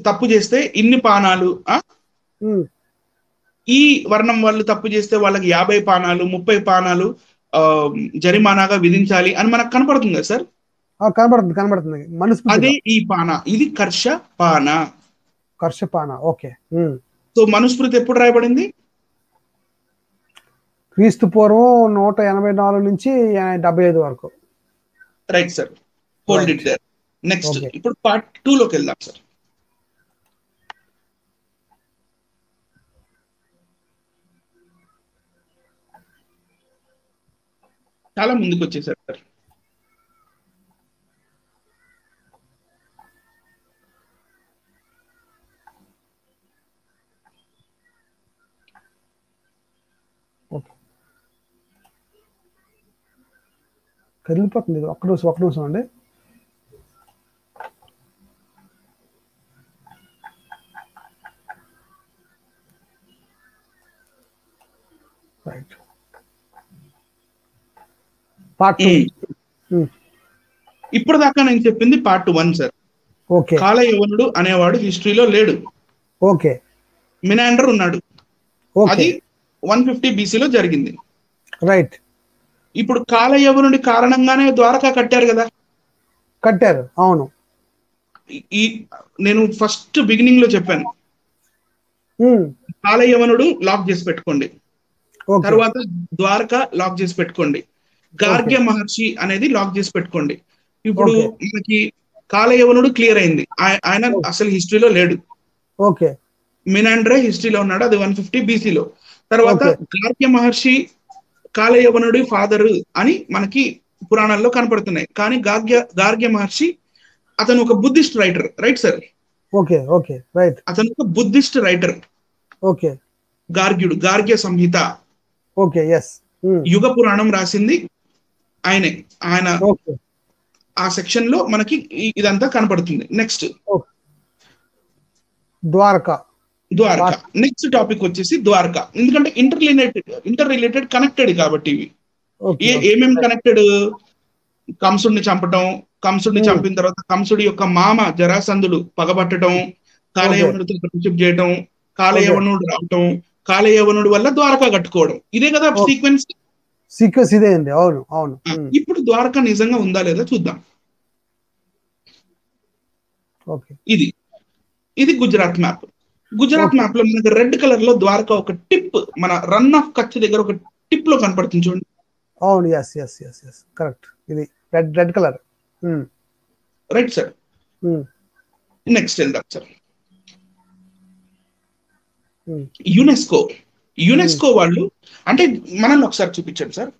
తప్పు చేస్తే ఇన్ని పానాలు, ఈ వర్ణం వాళ్ళు తప్పు చేస్తే వాళ్ళకి 50 పానాలు, 30 పానాలు జరిమానాగా విధించాలి అని మనకు కనపడుతుంది కదా సార్. కనబడుతుంది. అదే ఈ పాన, ఇది కర్షపాన. ఓకే. సో మనుస్మృతి ఎప్పుడు రాయబడింది? క్రీస్తు పూర్వం 184 నుంచి 75 వరకు. Right sir, hold it there. Next ఇప్పుడు పార్ట్ 2 లోకి వెళ్దాం సార్. చాలా ముందుకు వచ్చేసారు సార్. కదిలిపోతుంది. ఒక్క నిమిషం అండి. Right, part 2. ఇప్పుడు దాకా నేను చెప్పింది పార్ట్ 1 సార్. ఓకే, కాలయవనుడు అనేవాడు హిస్టరీలో లేడు. ఓకే, మినాండర్ ఉన్నాడు. అది 150 BCలో జరిగింది. రైట్. ఇప్పుడు కాలయవనుడి కారణంగానే ద్వారకా కట్టారు కదా. కట్టారు, అవును. నేను ఫస్ట్ బిగినింగ్ లో చెప్పాను, కాలయవనుడు లాక్ చేసి పెట్టుకోండి, తర్వాత ద్వారకా లాక్ చేసి పెట్టుకోండి, గార్గ్య మహర్షి అనేది లాక్ చేసి పెట్టుకోండి. ఇప్పుడు మనకి కాలయవనుడు క్లియర్ అయింది, ఆయన అసలు హిస్టరీలో లేడు. ఓకే, మినాండ్రే హిస్టరీలో ఉన్నాడు, అది 150 BC-లో. తర్వాత Okay. గార్గ్య మహర్షి కాలయవనుడి ఫాదర్ అని మనకి పురాణాల్లో కనపడుతున్నాయి. కానీ గార్గ్య మహర్షి అతను ఒక Buddhist writer, right sir? Okay okay right. అతను ఒక బుద్ధిస్ట్ రైటర్. ఓకే గార్గ్య సంహిత, ఓకే ఎస్. యుగ పురాణం రాసింది ఆయనే. ఆయన ఓకే ఆ సెక్షన్ లో మనకి ఇదంతా కనపడుతుంది. నెక్స్ట్ ద్వారకా. నెక్స్ట్ టాపిక్ వచ్చేసి ద్వారకా. ఎందుకంటే ఇంటర్ రిలేటెడ్ కనెక్టెడ్ కాబట్టి ఇవి ఏమేమి కనెక్టెడ్? కంసుడిని చంపటం, కంసుడిని చంపిన తర్వాత కంసుడి యొక్క మామ జరాసంధుడు పగబట్టడం, కాలయవనుడితో ఫ్రెండ్షిప్ చేయటం, కాలయవనుడు రావటం, కాలయవనుడి వల్ల ద్వారకా కట్టుకోవడం. ఇదే కదా సీక్వెన్స్. ఇదే అండి. అవును అవును. ఇప్పుడు ద్వారకా నిజంగా ఉందా లేదా చూద్దాం. ఇది గుజరాత్ మ్యాప్. గుజరాత్ మ్యాప్ లో మనకి రెడ్ కలర్ లో ద్వారకా ఒక టిప్, మన రన్ ఆఫ్ కచ్ దగ్గర ఒక టిప్ లో కనపడుతుంది చూడండి. అవును yes yes yes yes correct. ఇది red colour. Right sir. Next వెళ్దాం సార్. యునెస్కో వాళ్ళు అంటే మనల్ని ఒకసారి చూపించండి సార్.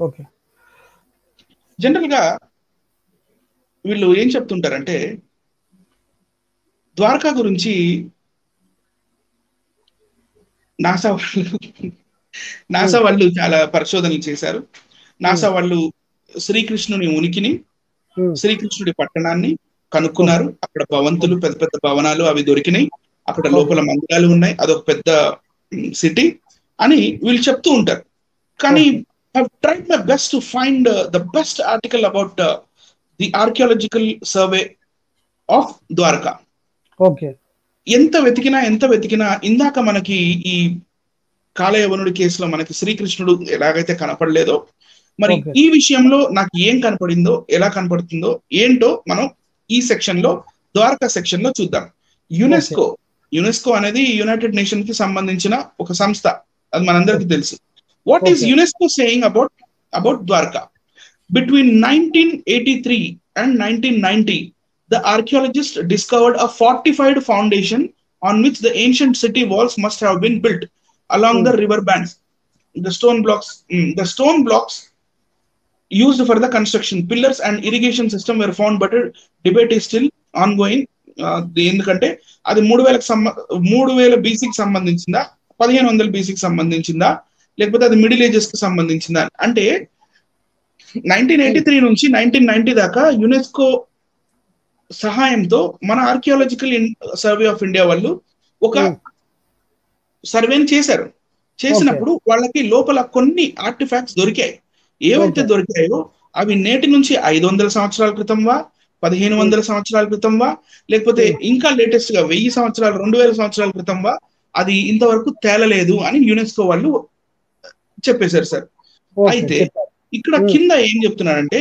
ఓకే. జనరల్ గా వీళ్ళు ఏం చెప్తుంటారంటే ద్వారకా గురించి నాసా వాళ్ళు చాలా పరిశోధనలు చేశారు. నాసా వాళ్ళు శ్రీకృష్ణుని ఉనికిని, శ్రీకృష్ణుడి పట్టణాన్ని కనుక్కున్నారు. అక్కడ భవంతులు, పెద్ద పెద్ద భవనాలు అవి దొరికినాయి. అక్కడ లోపల మందిరాలు ఉన్నాయి, అదొక పెద్ద సిటీ అని వీళ్ళు చెప్తూ ఉంటారు. కానీ I've tried my best to find the best article about the archaeological survey of Dwarka. Okay. ఎంత వెతికినా ఇందాక మనకి ఈ కాలయవనుడి కేసులో మనకి శ్రీకృష్ణుడు ఎలాగైతే కనపడలేదో, మరి ఈ విషయంలో నాకు ఏం కనపడిందో, ఎలా కనపడుతుందో ఏంటో మనం ఈ సెక్షన్ లో, ద్వారకా సెక్షన్ లో చూద్దాం. యునెస్కో అనేది యునైటెడ్ నేషన్ కి సంబంధించిన ఒక సంస్థ, అది మనందరికీ తెలుసు. What is UNESCO saying about Dwarka? Between 1983 and 1990, the archaeologists discovered a fortified foundation on which the ancient city walls must have been built along the river banks. The stone blocks used for the construction, pillars and irrigation system were found, but a debate is still ongoing. ఎందుకంటే అది 3000 BCకి సంబంధించిందా, 1500 BCకి సంబంధించిందా, లేకపోతే అది middle ages కి సంబంధించిందా అంటే 1983 నుంచి 1990 దాకా UNESCO సహాయంతో మన ఆర్కియాలజికల్ సర్వే ఆఫ్ ఇండియా వాళ్ళు ఒక సర్వేని చేశారు. చేసినప్పుడు వాళ్ళకి లోపల కొన్ని ఆర్టిఫాక్ట్స్ దొరికాయి. ఏవైతే దొరికాయో అవి నేటి నుంచి 500 సంవత్సరాల క్రితంవా, 1500 సంవత్సరాల క్రితంవా, లేకపోతే ఇంకా లేటెస్ట్ గా 1000 సంవత్సరాలు, 2000 సంవత్సరాల క్రితంవా, అది ఇంతవరకు తేలలేదు అని యునెస్కో వాళ్ళు చెప్పేశారు సార్. అయితే ఇక్కడ కింద ఏం చెప్తున్నారంటే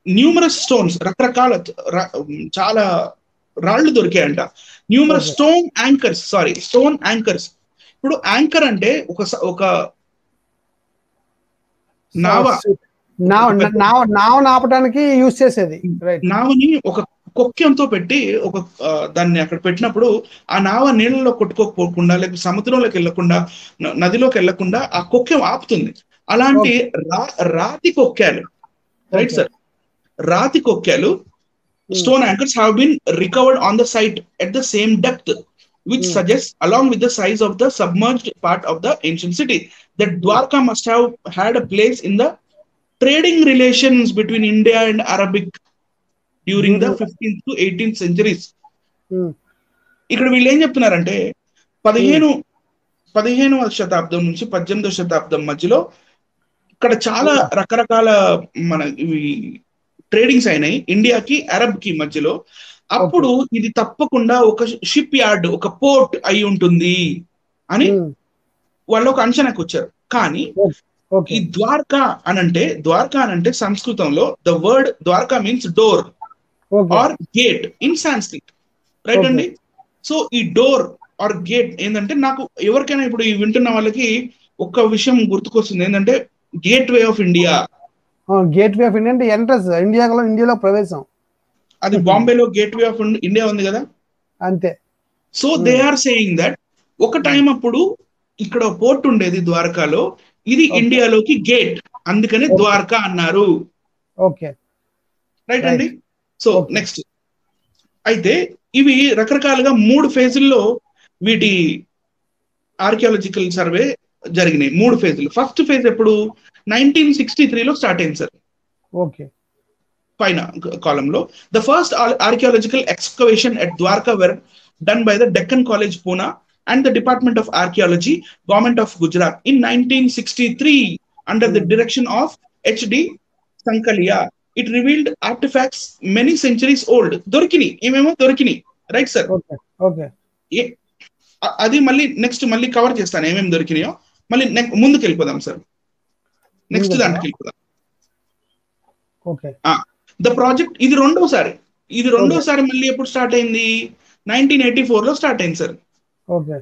న్యూమరస్ స్టోన్స్, రకరకాల చాలా రాళ్లు దొరికాయంట. Numerous stone anchors. ఇప్పుడు యాంకర్ అంటే ఒక నావ నాపడానికి యూజ్ చేసేది. నావని ఒక కొక్కెంతో పెట్టి దాన్ని అక్కడ పెట్టినప్పుడు ఆ నావ నీళ్ళలో కొట్టుకోకపోకుండా, లేకపోతే సముద్రంలోకి వెళ్లకుండా, నదిలోకి వెళ్లకుండా ఆ కొక్కెం ఆపుతుంది. అలాంటి రాతి కొక్కాలు, రైట్ సార్, రాతి కొక్కాలు, stone anchors have been recovered on the site at the same depth, which suggests, along with the size of the submerged part of the ancient city, that Dwarka must have had a place in the trading relations between India and Arabic during the 15th to 18th centuries. ఇక్కడ వీళ్ళు ఏం చెప్తున్నారంటే 15వ శతాబ్దం నుంచి 18వ శతాబ్దం మధ్యలో ఇక్కడ చాలా రకరకాల మన ట్రేడింగ్స్ అయినాయి ఇండియాకి అరబ్ కి మధ్యలో. అప్పుడు ఇది తప్పకుండా ఒక షిప్ యార్డ్, ఒక పోర్ట్ అయి ఉంటుంది అని వాళ్ళు ఒక అంచనాకు వచ్చారు. కానీ ఈ ద్వారకా అనంటే సంస్కృతంలో the word Dwarka means door or gate in Sanskrit, right అండి. సో ఈ డోర్ ఆర్ గేట్ ఏంటంటే, నాకు ఎవరికైనా ఇప్పుడు ఈ వింటున్న వాళ్ళకి ఒక్క విషయం గుర్తుకొస్తుంది, ఏంటంటే gate way of India. Gate way of India అంటే ఎంట్రన్స్, ఇండియాలో ప్రవేశం. అది బాంబేలో గేట్వే ఆఫ్ ఇండియా ఉంది కదా. అంతే. So they are saying that ఒక టైం అప్పుడు ఇక్కడ పోర్ట్ ఉండేది ద్వారకాలో, ఇది ఇండియాలోకి గేట్, అందుకని ద్వారకా అన్నారు. ఓకే రైట్ అండి. సో నెక్స్ట్ అయితే ఇవి రకరకాలుగా 3 ఫేజుల్లో వీటి ఆర్కియాలజికల్ సర్వే జరిగినాయి. 3 ఫేజులు. ఫస్ట్ ఫేజ్ ఎప్పుడు 1963లో స్టార్ట్ అయింది సార్. ఓకే. పైన కాలంలో the first archaeological excavation at Dwarka were done by the Deccan college Poona and the Department of Archaeology, Government of Gujarat in 1963 under the direction of H.D. Sankalia. It revealed artifacts many centuries old. Dorkini, ఏమేమో దొరికినాయి. Right sir. Okay. Okay. అది మళ్ళీ next మళ్ళీ cover చేస్తాను ఏమేమి దొరికినాయో. మళ్ళీ ముందుకు వెళ్ళిపోదాం సార్. నెక్స్ట్ దాంట్లోకి వెళ్ళిపోదాం. ఓకే. ద ప్రాజెక్ట్ ఇది రెండోసారి మళ్ళీ ఎప్పుడు స్టార్ట్ అయింది? 1984లో స్టార్ట్ అయింది sir. Okay.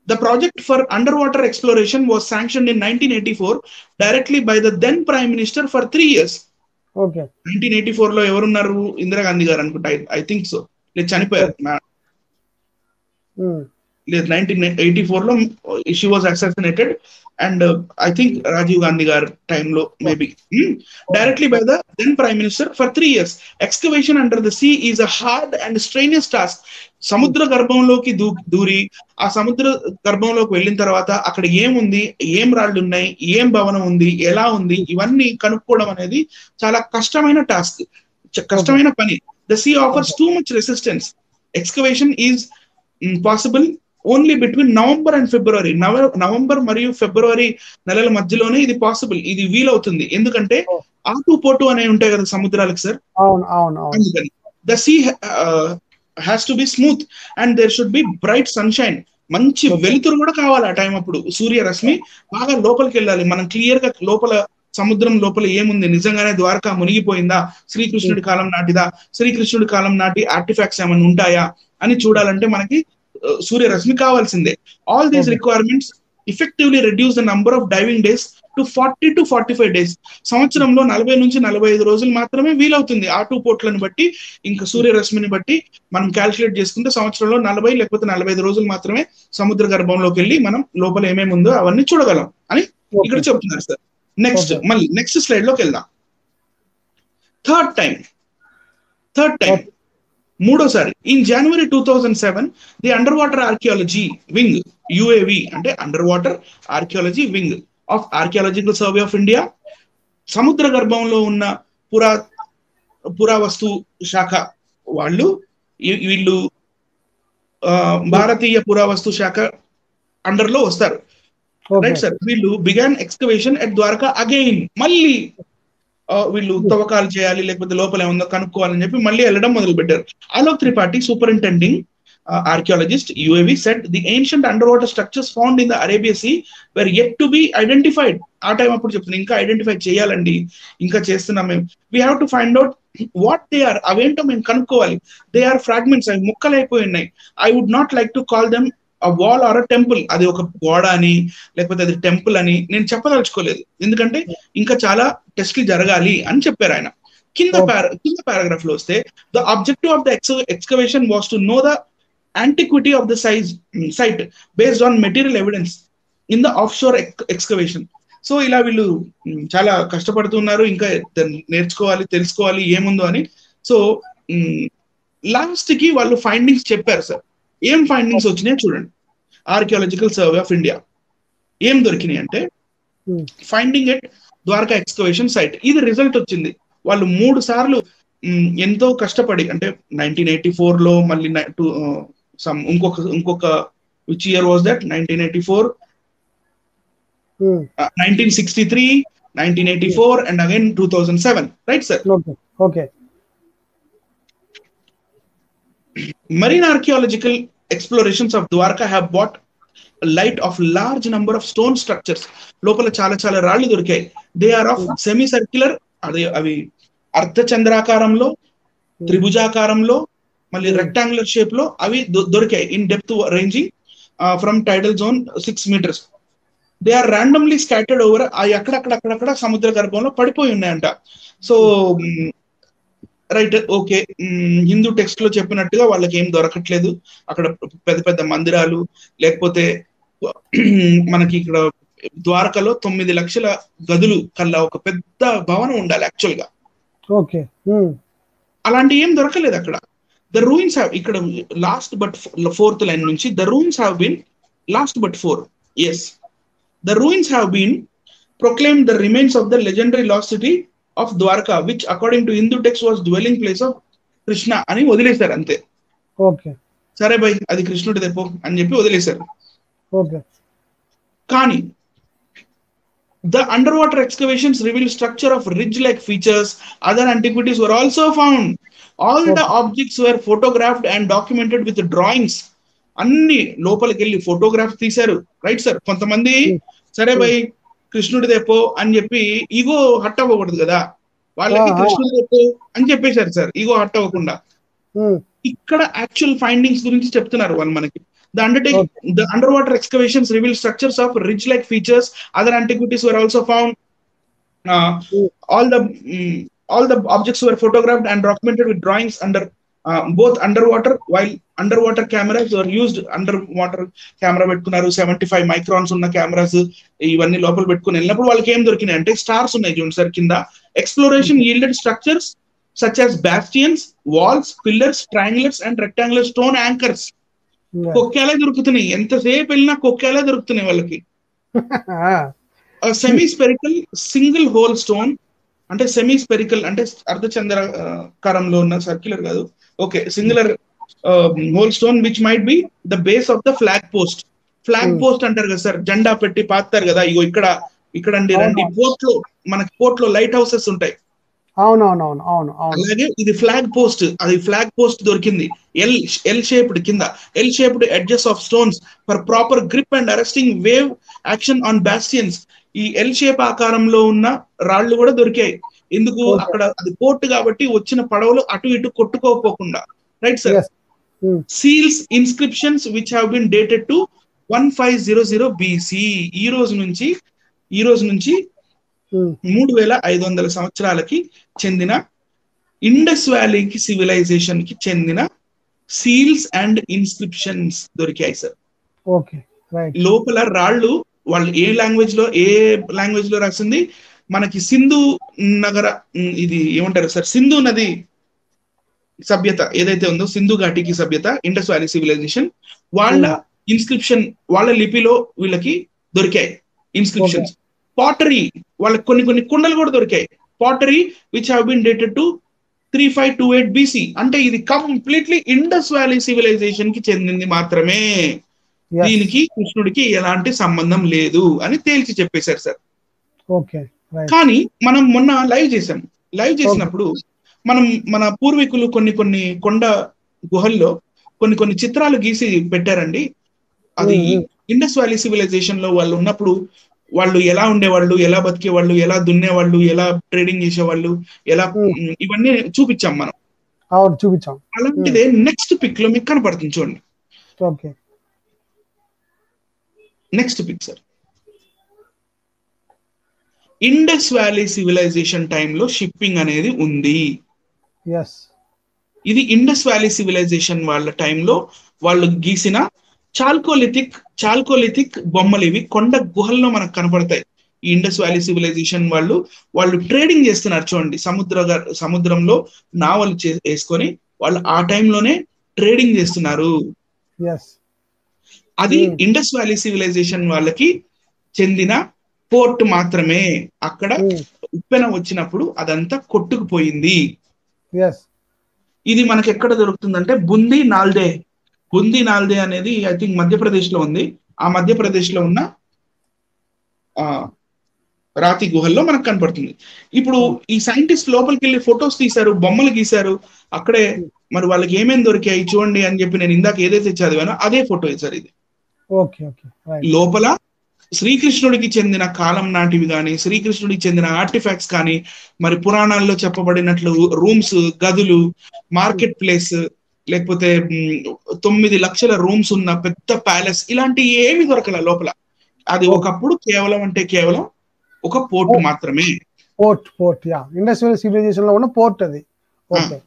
The project for underwater exploration was sanctioned in 1984 directly by the then Prime Minister for 3 years. Okay. 1984లో ఎవరున్నారు? ఇందిరా గాంధీ గారు అనుకుంటా. I think so. లేదు, చనిపోయారు. లేదు, 1984లో she was assassinated and I think Rajiv Gandhi గారి టైంలో maybe directly by the then prime minister for 3 years. Excavation under the sea is a hard and strenuous task. సముద్ర గర్భంలోకి దూరి ఆ సముద్ర గర్భంలోకి వెళ్ళిన తర్వాత అక్కడ ఏముంది, ఏం రాళ్ళు ఉన్నాయి, ఏం భవనం ఉంది, ఎలా ఉంది, ఇవన్నీ కనుక్కోవడం అనేది చాలా కష్టమైన టాస్క్, కష్టమైన పని. The sea offers too much resistance. Excavation is possible only between November and February. November మరియు ఫిబ్రవరి నెలల మధ్యలోనే ఇది పాసిబుల్, ఇది వీలవుతుంది. ఎందుకంటే ఆటు పోటు అనేవి ఉంటాయి కదా సముద్రాలకు సార్. అందుకని the sea has to be smooth and there should be bright sunshine. మంచి వెలుతురు కూడా కావాలి ఆ టైం అప్పుడు. సూర్యరశ్మి బాగా లోపలికి వెళ్ళాలి. మనం క్లియర్ గా లోపల సముద్రం లోపల ఏముంది, నిజంగానే ద్వారకా మునిగిపోయిందా, శ్రీకృష్ణుడి కాలం నాటిదా, శ్రీకృష్ణుడి కాలం నాటి ఆర్టిఫాక్ట్స్ ఏమైనా ఉంటాయా అని చూడాలంటే మనకి సూర్యరశ్మి కావాల్సిందే. All these requirements effectively reduce the number of diving days to 40 to 45 days. సంవత్సరంలో 40 నుంచి 45 రోజులు మాత్రమే వీలవుతుంది. ఆటు పోట్లను బట్టి ఇంకా సూర్యరశ్మిని బట్టి మనం క్యాల్కులేట్ చేసుకుంటే సంవత్సరంలో 40 లేకపోతే 45 రోజులు మాత్రమే సముద్ర గర్భంలోకి వెళ్ళి మనం లోపల ఏమేమి ఉందో అవన్నీ చూడగలం అని ఇక్కడ చెప్తున్నారు సార్. నెక్స్ట్ మళ్ళీ నెక్స్ట్ స్లైడ్ లోకి వెళ్దాం. థర్డ్ టైం మూడోసారి in January 2007 the under water archaeology wing UAV అంటే under water archaeology wing of archaeological survey of India, సముద్ర గర్భంలో ఉన్న పురావస్తు శాఖ వీళ్ళు భారతీయ పురావస్తు శాఖ అండర్ లో వస్తారు. Right sir. వీళ్ళు began excavation at Dwarka again. మళ్ళీ వీళ్ళు తవ్వకాలు చేయాలి, లేకపోతే లోపల ఏముందో కనుక్కోవాలని చెప్పి మళ్ళీ వెళ్ళడం మొదలు పెట్టారు. Alok Tripathi, superintending archaeologist UAV, said the ancient underwater structures found in the Arabia Sea were yet to be identified. ఆ టైం అప్పుడు చెప్తున్నా ఇంకా ఐడెంటిఫై చేయాలండి, ఇంకా చేస్తున్నాం మేము. We have to find out what they are. అవేంటో మేము కనుక్కోవాలి. They are fragments, అవి ముక్కలు అయిపోయి ఉన్నాయి. I would not like to call them a wall or a temple. అది ఒక గోడ అని లేకపోతే అది టెంపుల్ అని నేను చెప్పదలుచుకోలేదు, ఎందుకంటే ఇంకా చాలా టెస్ట్లు జరగాలి అని చెప్పారు ఆయన. కింద పారాగ్రాఫ్ లో వస్తే the objective of the excavation was to know the antiquity of the site based on material evidence in the offshore excavation. So ఇలా వీళ్ళు చాలా కష్టపడుతున్నారు, ఇంకా నేర్చుకోవాలి, తెలుసుకోవాలి ఏముందో అని. సో లాస్ట్ కి వాళ్ళు ఫైండింగ్స్ చెప్పారు సార్. ఏం ఫైండింగ్స్ వచ్చినాయో చూడండి. ఆర్కియాలజికల్ సర్వే ఆఫ్ ఇండియా ఏం దొరికినాయి అంటే finding at Dwarka excavation site, ఇది రిజల్ట్ వచ్చింది. వాళ్ళు 3 సార్లు ఎంతో కష్టపడి, అంటే 1984 లో మళ్ళీ ఇంకొక which year was that? 1984, 1963, 1984 and again 2007, right sir? Okay. Marine archaeological explorations of Dwarka have brought light of large number of stone structures. లోపల చాలా రాళ్ళు దొరికాయి. They are of semicircular, అవి అర్ధచంద్రాకారంలో, త్రిభుజాకారంలో, మళ్ళీ రెక్టాంగులర్ షేప్ లో అవి దొరికాయి. In depth ranging from tidal zone 6 meters. They are randomly scattered over. అవి అక్కడక్కడ సముద్ర గర్భంలో పడిపోయి ఉన్నాయంట. So right, okay. Hindu text లో చెప్పినట్టుగా వాళ్ళకి ఏం దొరకట్లేదు అక్కడ. పెద్ద పెద్ద మందిరాలు, లేకపోతే మనకి ఇక్కడ ద్వారకలో 9 లక్షల గదులు కల్లా ఒక పెద్ద భవనం ఉండాలి యాక్చువల్ గా. ఓకే. అలాంటి ఏం దొరకలేదు అక్కడ. ద రూయిన్స్ హ్యావ్, ఇక్కడ లాస్ట్ బట్ 4th లైన్ నుంచి, the ruins have been lost but 4. Yes, the ruins have been proclaimed the remains of the legendary lost city of Dwarka, which according to Hindu text was dwelling place of Krishna అని వదిలేశారు అంతే. Okay. సరే భయ్ అది కృష్ణుడి దెప్పో అని చెప్పి వదిలేశారు. ఓకే. కానీ the underwater excavations reveal structure of ridge-like features. Other antiquities were also found. All the objects were photographed and documented with drawings. అన్ని లోపలికి వెళ్ళి ఫోటోగ్రాఫ్ తీశారు. Right sir. కొంతమంది సరే భయ్ కృష్ణుడి దెప్పో అని చెప్పి ఈగో హట్ అవ్వకూడదు కదా, వాళ్ళకి కృష్ణుడి దెప్పో అని చెప్పేశారు సార్, ఈగో హట్ అవ్వకుండా. ఇక్కడ యాక్చువల్ ఫైండింగ్స్ గురించి చెప్తున్నారు వాళ్ళు మనకి. The underwater excavations reveal structures of ridge-like features. Other antiquities were also found. All the objects were photographed and documented with drawings under both underwater, while underwater cameras were used. Underwater camera పెట్టుకున్నారు, 75 microns ఉన్న cameras ఇవన్నీ లోపల పెట్టుకుని వెళ్ళినప్పుడు వాళ్ళకి ఏం దొరికినాయి అంటే స్టార్స్ ఉన్నాయి చూడండి సార్ కింద. Exploration yielded structures such as bastions, walls, pillars, triangulars and rectangular stone anchors. కొక్కేలే దొరుకుతున్నాయి, ఎంతసేపు వెళ్ళినా కొక్కేలే దొరుకుతున్నాయి వాళ్ళకి. Semi spherical single whole stone, అంటే సెమీ స్పెరికల్ అంటే అర్ధచంద్రాకారంలో ఉన్న, సర్క్యులర్ కాదు, okay, singular whole stone which might be the base of the flag post. Flag post అంటారు కదా సార్, జెండా పెట్టి పాతారు కదా, ఇగో ఇక్కడ అండి రండి. పోర్ట్ లో మనకి పోర్ట్ లో లైట్ హౌసెస్ ఉంటాయి. అవును. అలాగే ఇది ఫ్లాగ్ పోస్ట్, అది ఫ్లాగ్ పోస్ట్ దొరికింది. ఎల్ షేప్డ్ కింద, L shaped edges of stones for proper grip and arresting wave action on bastions. ఈ ఎల్ షేప్ ఆకారంలో ఉన్న రాళ్లు కూడా దొరికాయి. ఎందుకు, అక్కడ అది పోర్ట్ కాబట్టి వచ్చిన పడవలు అటు ఇటు కొట్టుకోకపోకుండా. Right sir. Seals inscriptions which have been dated to 1500 BC. ఈ రోజు నుంచి 3500 సంవత్సరాలకి చెందిన ఇండస్ వ్యాలీకి సివిలైజేషన్ కి చెందిన సీల్స్ అండ్ ఇన్స్క్రిప్షన్స్ దొరికాయి సార్. లోపల రాళ్ళు వాళ్ళు ఏ లాంగ్వేజ్ లో రాసింది మనకి సింధు నగర, ఇది ఏమంటారు సార్, సింధు నది సభ్యత ఏదైతే ఉందో, సింధు ఘాటికి సభ్యత, ఇండస్ వ్యాలీ సివిలైజేషన్, వాళ్ళ ఇన్స్క్రిప్షన్, వాళ్ళ లిపిలో వీళ్ళకి దొరికాయి ఇన్స్క్రిప్షన్స్. పాటరీ, వాళ్ళకి కొన్ని కుండలు కూడా దొరికాయి. Pottery which have been dated to 3528 BC. అంటే ఇది కంప్లీట్లీ ఇండస్ వ్యాలీ సివిలైజేషన్ కి చెందింది మాత్రమే, దీనికి కృష్ణుడికి ఎలాంటి సంబంధం లేదు అని తేల్చి చెప్పేశారు సార్. కానీ మనం మొన్న లైవ్ చేసినప్పుడు మన పూర్వీకులు కొన్ని కొండ గుహల్లో కొన్ని చిత్రాలు గీసి పెట్టారండి. అది ఇండస్ వ్యాలీ సివిలైజేషన్ లో వాళ్ళు ఉన్నప్పుడు వాళ్ళు ఎలా ఉండేవాళ్ళు, ఎలా బతికేవాళ్ళు, ఎలా దున్నేవాళ్ళు, ఎలా ట్రేడింగ్ చేసేవాళ్ళు, ఎలా, ఇవన్నీ చూపించాం మనం. చూపించాం. అలాంటిదే నెక్స్ట్ పిక్ లో మీకు కనపడుతుంది చూడండి. Next pic sir. Indus valley civilization టైంలో షిప్పింగ్ అనేది ఉంది. ఇది ఇండస్ వ్యాలీ సివిలైజేషన్ వాళ్ళ టైంలో వాళ్ళు గీసిన చాల్కోలిథిక్ బొమ్మలు. ఇవి కొండ గుహల్లో మనకు కనపడతాయి. ఈ ఇండస్ వ్యాలీ సివిలైజేషన్ వాళ్ళు ట్రేడింగ్ చేస్తున్నారు చూడండి. సముద్రంలో నావలు వేసుకొని వాళ్ళు ఆ టైంలోనే ట్రేడింగ్ చేస్తున్నారు. అది ఇండస్ వ్యాలీ సివిలైజేషన్ వాళ్ళకి చెందిన పోర్ట్ మాత్రమే. అక్కడ ఉప్పెన వచ్చినప్పుడు అదంతా కొట్టుకుపోయింది. ఇది మనకి ఎక్కడ దొరుకుతుందంటే బుందీ నాల్దే అనేది ఐ థింక్ మధ్యప్రదేశ్ లో ఉంది. ఆ మధ్యప్రదేశ్ లో ఉన్న రాతి గుహల్లో మనకు కనపడుతుంది. ఇప్పుడు ఈ సైంటిస్ట్ లోపలికి వెళ్ళి ఫొటోస్ తీశారు, బొమ్మలు గీశారు. అక్కడే మరి వాళ్ళకి ఏమేమి దొరికాయి చూడండి అని చెప్పి నేను ఇందాక ఏదైతే చదివానో అదే ఫోటో సార్ ఇది. లోపల శ్రీకృష్ణుడికి చెందిన కాలం నాటివి కానీ, శ్రీకృష్ణుడికి చెందిన ఆర్టిఫాక్ట్స్ కానీ, మరి పురాణాల్లో చెప్పబడినట్లు రూమ్స్, గదులు, మార్కెట్ ప్లేస్, లేకపోతే 9 లక్షల రూమ్స్ ఉన్న పెద్ద ప్యాలెస్, ఇలాంటి ఏమి దొరకల లోపల. అది ఒకప్పుడు కేవలం ఒక పోర్ట్ మాత్రమే. ఇండస్ వ్యాలీ సివిలైజేషన్ లో ఉన్న పోర్ట్ అది. ఓకే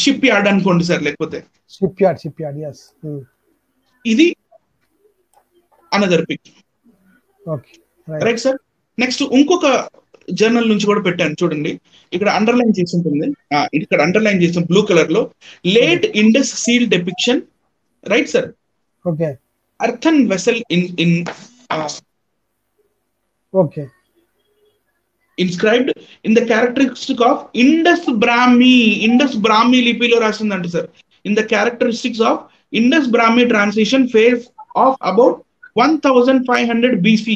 షిప్ యార్డ్ అనుకోండి సార్, లేకపోతే షిప్ యార్డ్ ఎస్. ఇది another pic. Okay right sir. Next ఇంకొక జర్నల్ నుంచి కూడా పెట్టాను చూడండి, ఇక్కడ అండర్లైన్ చేసి ఉంటుంది, ఇక్కడ అండర్లైన్ చేసిన బ్లూ కలర్ లో late Indus seal depiction. Right sir. Okay earthen vessel in okay inscribed in the characteristic of Indus Brahmi లిపిలో రాసిందంట sir. In the characteristics of Indus Brahmi transition phase of about 1500 BC.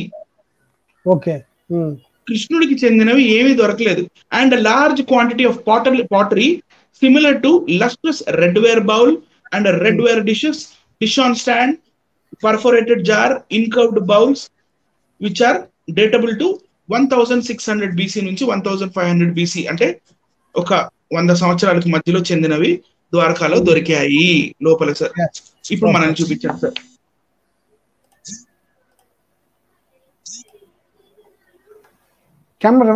Okay కృష్ణుడికి చెందినవి ఏమీ దొరకలేదు. And large quantity of pottery similar to lustrous redware bowl and redware dish on stand, perforated jar, incurved bowls which are datable to 1600 BC నుంచి 1500 BC, అంటే ఒక 100 సంవత్సరాలకు మధ్యలో చెందినవి ద్వారకాలో దొరికాయి లోపల సార్. ఇప్పుడు మనం చూపించాం సార్. కెమెరా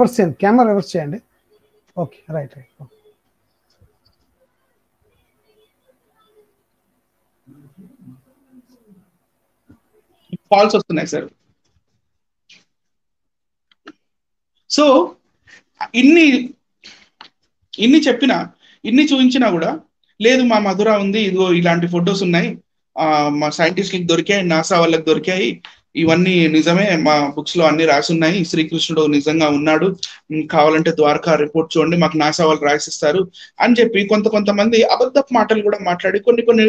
రివర్స్ చేయండి. Okay right. ఫాల్స్ వస్తున్నాయి సార్. సో ఇన్ని చెప్పినా, ఇన్ని చూపించినా కూడా లేదు మా మధుర ఉంది, ఇదిగో ఇలాంటి ఫొటోస్ ఉన్నాయి, మా సైంటిస్ట్లకు దొరికాయి, నాసా వాళ్ళకి దొరికాయి, ఇవన్నీ నిజమే, మా బుక్స్ లో అన్ని రాసి ఉన్నాయి, శ్రీకృష్ణుడు నిజంగా ఉన్నాడు, కావాలంటే ద్వారకా రిపోర్ట్ చూడండి, మాకు నాసా వాళ్ళు రాసిస్తారు అని చెప్పి కొంతమంది అబద్ధపు మాటలు కూడా మాట్లాడి కొన్ని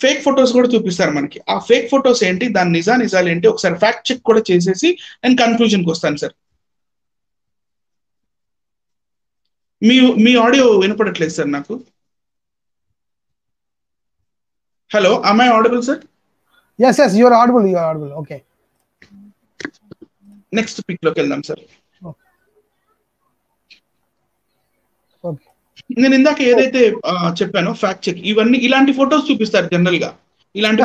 ఫేక్ ఫొటోస్ కూడా చూపిస్తారు మనకి. ఆ ఫేక్ ఫొటోస్ ఏంటి, దాని నిజాలు ఏంటి, ఒకసారి ఫ్యాక్ట్ చెక్ కూడా చేసేసి నేను కన్క్లూజన్కి వస్తాను సార్. మీ ఆడియో వినపడట్లేదు సార్ నాకు. Hello, am I audible sir? Yes, you are audible. Okay. Next pic లోకి వెళ్దాం సార్. నేను ఇందాక ఏదైతే చెప్పానో ఫ్యాక్ట్ చెక్, ఇవన్నీ ఇలాంటి ఫొటోస్ చూపిస్తారు జనరల్ గా. ఇలాంటి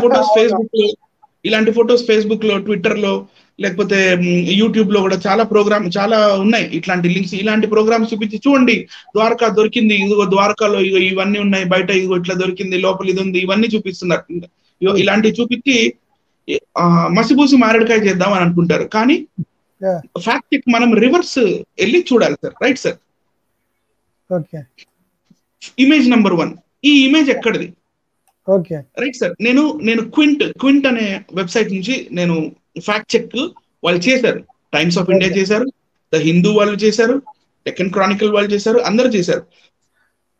ఫొటోస్ ఫేస్బుక్ లో, ట్విట్టర్ లో, లేకపోతే యూట్యూబ్ లో కూడా చాలా ఉన్నాయి ఇట్లాంటి లింక్స్. ఇలాంటి ప్రోగ్రామ్స్ చూపించి చూడండి, ద్వారకా దొరికింది, ఇదిగో ద్వారకాలో ఇగో ఇవన్నీ ఉన్నాయి, బయట ఇదిగో ఇట్లా దొరికింది, లోపల ఇది ఉంది, ఇవన్నీ చూపిస్తున్నారు. ఇలాంటివి చూపించి మసిబూసి మారేడుకాయ చేద్దాం అని అనుకుంటారు. కానీ ఫ్యాక్ట్ చెక్ మనం రివర్స్ వెళ్ళి చూడాలి sir. Right sir. Image number 1, ఈ ఇమేజ్ ఎక్కడిది? Okay right sir. నేను క్వింట్ అనే వెబ్సైట్ నుంచి నేను ఫ్యాక్ట్ చెక్ వాళ్ళు చేశారు. టైమ్స్ ఆఫ్ ఇండియా చేశారు, ద హిందూ వాళ్ళు చేశారు, డెక్కన్ క్రానికల్ వాళ్ళు చేశారు, అందరూ చేశారు.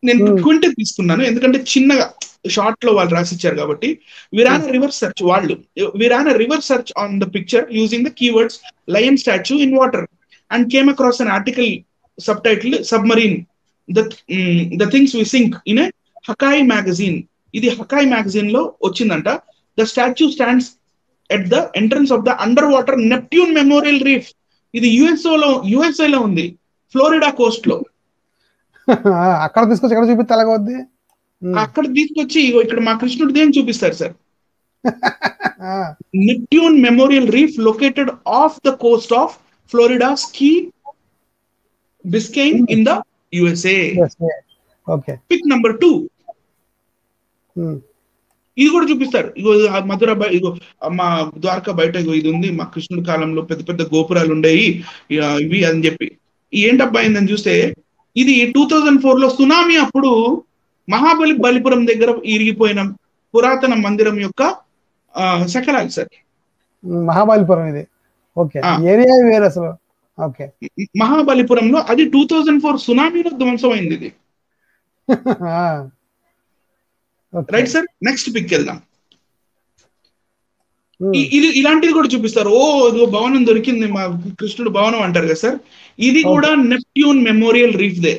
నేను క్వింట్ తీసుకున్నాను ఎందుకంటే చిన్నగా షార్ట్ లో వాళ్ళు రాసిచ్చారు కాబట్టి. we ran a reverse search on the picture using the keywords lion statue in water and came across an article subtitled submarine, the things we sink in a Hakai magazine. ఇది హకాయ్ magazine లో వచ్చిందంట. The statue stands at the entrance of the under water Neptune memorial reef. ఇది USA లో ఉంది, Florida Coast లో. అక్కడ తీసుకొచ్చి ఎక్కడ చూపిస్తే అలాగవుద్ది? అక్కడ తీసుకొచ్చి ఇక్కడ మా కృష్ణుడిది ఏం చూపిస్తారు sir. Neptune memorial reef located off the coast of Florida's Key Biscayne in the USA. Pic number 2, ఇది కూడా చూపిస్తారు. ఇగో మధుర, ఇగో మా ద్వారకా బయట ఇగో ఇది ఉంది, మా కృష్ణుడి కాలంలో పెద్ద పెద్ద గోపురాలు ఉండేవి ఇవి అని చెప్పి. ఏంటబ్బా అయిందని చూస్తే ఇది 2004 లో సునామీ అప్పుడు బలిపురం దగ్గర ఇరిగిపోయిన పురాతన మందిరం యొక్క శకలాలు సార్. మహాబలిపురం ఇది. ఓకే, ఏరియా వేరు అసలు. ఓకే, మహాబలిపురంలో అది 2004 సునామీలో ధ్వంసమైంది ఇది. Right sir. నెక్స్ట్ పిక్ వెళ్దాం. ఇది ఇలాంటిది కూడా చూపిస్తారు. ఇదిగో భవనం దొరికింది, మా కృష్ణుడు భవనం అంటారు కదా సార్. ఇది కూడా నెప్ట్యూన్ మెమోరియల్ రీఫ్ దే.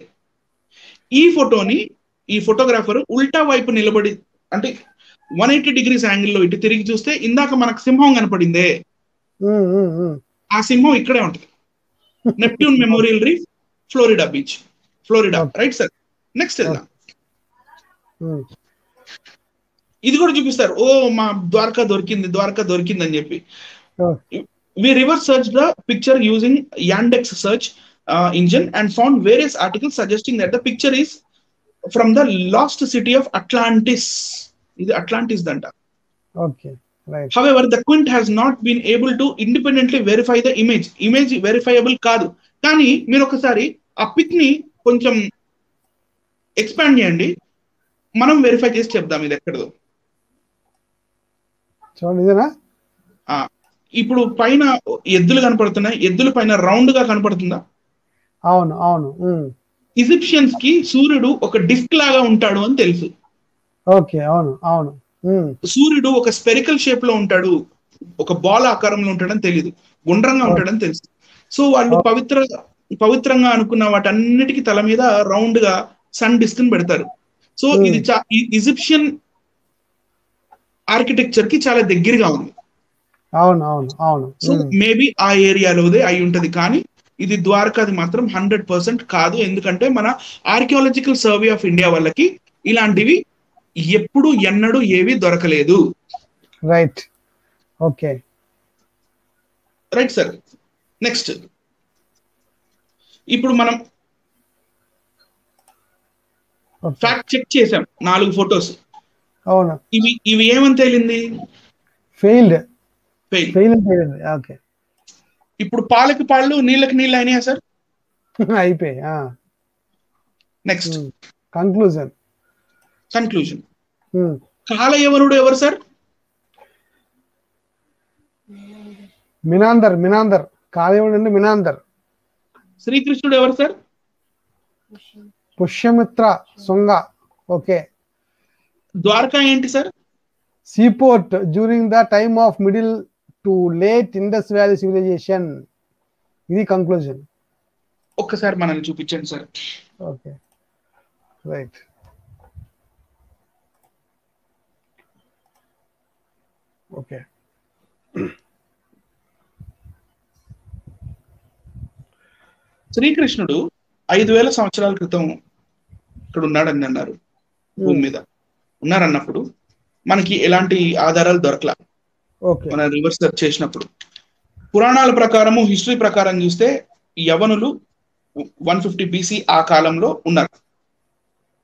ఈ ఫోటోగ్రాఫర్ ఉల్టా వైపు నిలబడి, అంటే 180 degrees యాంగిల్లో ఇటు తిరిగి చూస్తే ఇందాక మనకు సింహం కనపడిందే, ఆ సింహం ఇక్కడే ఉంటుంది. Neptune memorial reef, Florida beach, Florida. Right sir. Next వెళ్దాం. ఇది కూడా చూపిస్తారు. మా ద్వారకా దొరికింది అని చెప్పి. We reverse searched the picture using Yandex search engine and found various articles suggesting that the picture is from the lost city of Atlantis. ఇది Atlantis దంట. Okay right. However, the Quint has not been able to independently verify the image. Image verifiable కాదు. కానీ మీరు ఒకసారి ఆ pick ని కొంచెం expand చేయండి, మనం వెరిఫై చేసి చెప్దాం ఇది ఎక్కడదో. చూడండి ఇదేనా? ఇప్పుడు పైన ఎద్దులు కనపడుతున్నాయి, ఎద్దుల పైన రౌండ్ గా కనపడుతుందా? అవును అవును. ఈజిప్షియన్స్ కి సూర్యుడు ఒక డిస్క్ లాగా ఉంటాడు అని తెలుసు. ఓకే అవును అవును. సూర్యుడు ఒక స్పెరికల్ షేప్ లో ఉంటాడు, ఒక బాల్ ఆకారంలో ఉంటాడని తెలియదు, గుండ్రంగా ఉంటాడని తెలుసు. సో వాళ్ళు పవిత్రంగా అనుకున్న వాటన్నిటికీ తల మీద రౌండ్ గా సన్ డిస్క్ ని పెడతారు. సో ఇది ఈజిప్షియన్ ఆర్కిటెక్చర్ కి చాలా దగ్గరగా ఉంది. అవును అవును అవును. సో మేబీ ఆ ఏరియాలోదే అయి ఉంటది, కానీ ఇది ద్వారకాది మాత్రం 100% కాదు. ఎందుకంటే మన ఆర్కియాలజికల్ సర్వే ఆఫ్ ఇండియా వాళ్ళకి ఇలాంటివి ఎప్పుడు ఎన్నడూ ఏవి దొరకలేదు. Right. Okay right sir. Next ఇప్పుడు మనం ఫ్యాక్ట్ చెక్ చేసాం 4 ఫొటోస్. అవును. ఇవి ఏమని తేలింది? ఫెయిల్డ్. ఫెయిల్. ఓకే. ఇప్పుడు పాలకి పాళ్ళు నీళ్ళకి నీళ్ళు అయినాయా సార్? అయిపోయి. Next conclusion. కాలయవనుడు ఎవరు సార్? మినాందర్. కాలయవనుడు అంటే మినాందర్. శ్రీకృష్ణుడు ఎవరు సార్? పుష్యమిత్ర శుంగ. ఓకే. ద్వారకా ఏంటి sir? Seaport during the time of middle to late Indus valley civilization. ఇది కంక్లూజన్. ఒక్కసారి మనల్ని చూపించండి సార్. Okay right. ఓకే శ్రీకృష్ణుడు 5000 సంవత్సరాల క్రితం ఇక్కడ ఉన్నాడని అన్నారు, భూమి మీద ఉన్నారన్నప్పుడు మనకి ఎలాంటి ఆధారాలు దొరకలా. మన రివర్స్ సెర్చ్ చేసినప్పుడు పురాణాల ప్రకారము, హిస్టరీ ప్రకారం చూస్తే యవనులు 150 BC ఆ కాలంలో ఉన్నారు.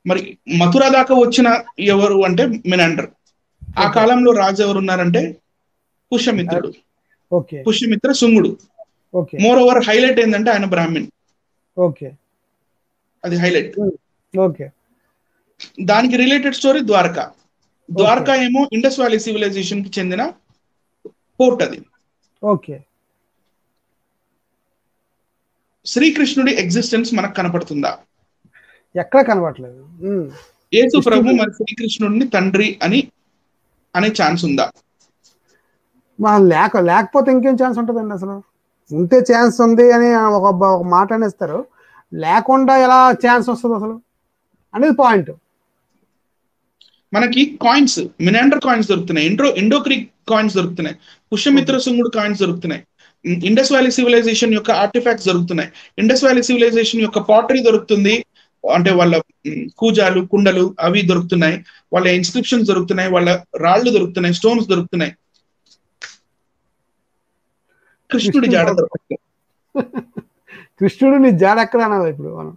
మరి మథుర దాకా వచ్చిన ఎవరు అంటే మినాండర్. ఆ కాలంలో రాజు ఎవరు ఉన్నారంటే పుష్యమిత్రుడు. పుష్యమిత్ర శుంగుడు. మోర్ ఓవర్ హైలైట్ ఏంటంటే ఆయన బ్రాహ్మణ్. అది హైలైట్. దానికి రిలేటెడ్ స్టోరీ ద్వారకా. ద్వారకా ఏమో ఇండస్ వ్యాలీ సివిలైజేషన్ కి చెందిన పోర్ట్. అది శ్రీకృష్ణుడి ఎగ్జిస్టెన్స్ మనకు కనపడుతుందా? ఎక్కడ కనపడలేదు. యేసు ప్రభు మరి శ్రీకృష్ణుడిని తండ్రి అనే ఛాన్స్ ఉందా? లేకపోతే ఇంకేం ఛాన్స్ ఉంటుందండి? అసలు ఉంటే ఛాన్స్ ఉంది అని ఒక మాట అనేస్తారు, లేకుండా ఎలా ఛాన్స్ వస్తుంది అసలు అనేది పాయింట్. మనకి కాయిన్స్, మినాండర్ కాయిన్స్ దొరుకుతున్నాయి, ఇండో గ్రీక్ కాయిన్స్ దొరుకుతున్నాయి, పుష్యమిత్ర శుంగుడు కాయిన్స్ దొరుకుతున్నాయి, ఇండస్ వ్యాలీ సివిలైజేషన్ యొక్క ఆర్టిఫాక్ట్స్ దొరుకుతున్నాయి, ఇండస్ వ్యాలీ సివిలైజేషన్ యొక్క పాటరీ దొరుకుతుంది, అంటే వాళ్ళ కూజాలు, కుండలు అవి దొరుకుతున్నాయి, వాళ్ళ ఇన్స్క్రిప్షన్స్ దొరుకుతున్నాయి, వాళ్ళ రాళ్లు దొరుకుతున్నాయి, స్టోన్స్ దొరుకుతున్నాయి. కృష్ణుడి జాడ దొరుకుతుంది. కృష్ణుడిని జాడ ఎక్కడ అనాలి ఇప్పుడు మనం?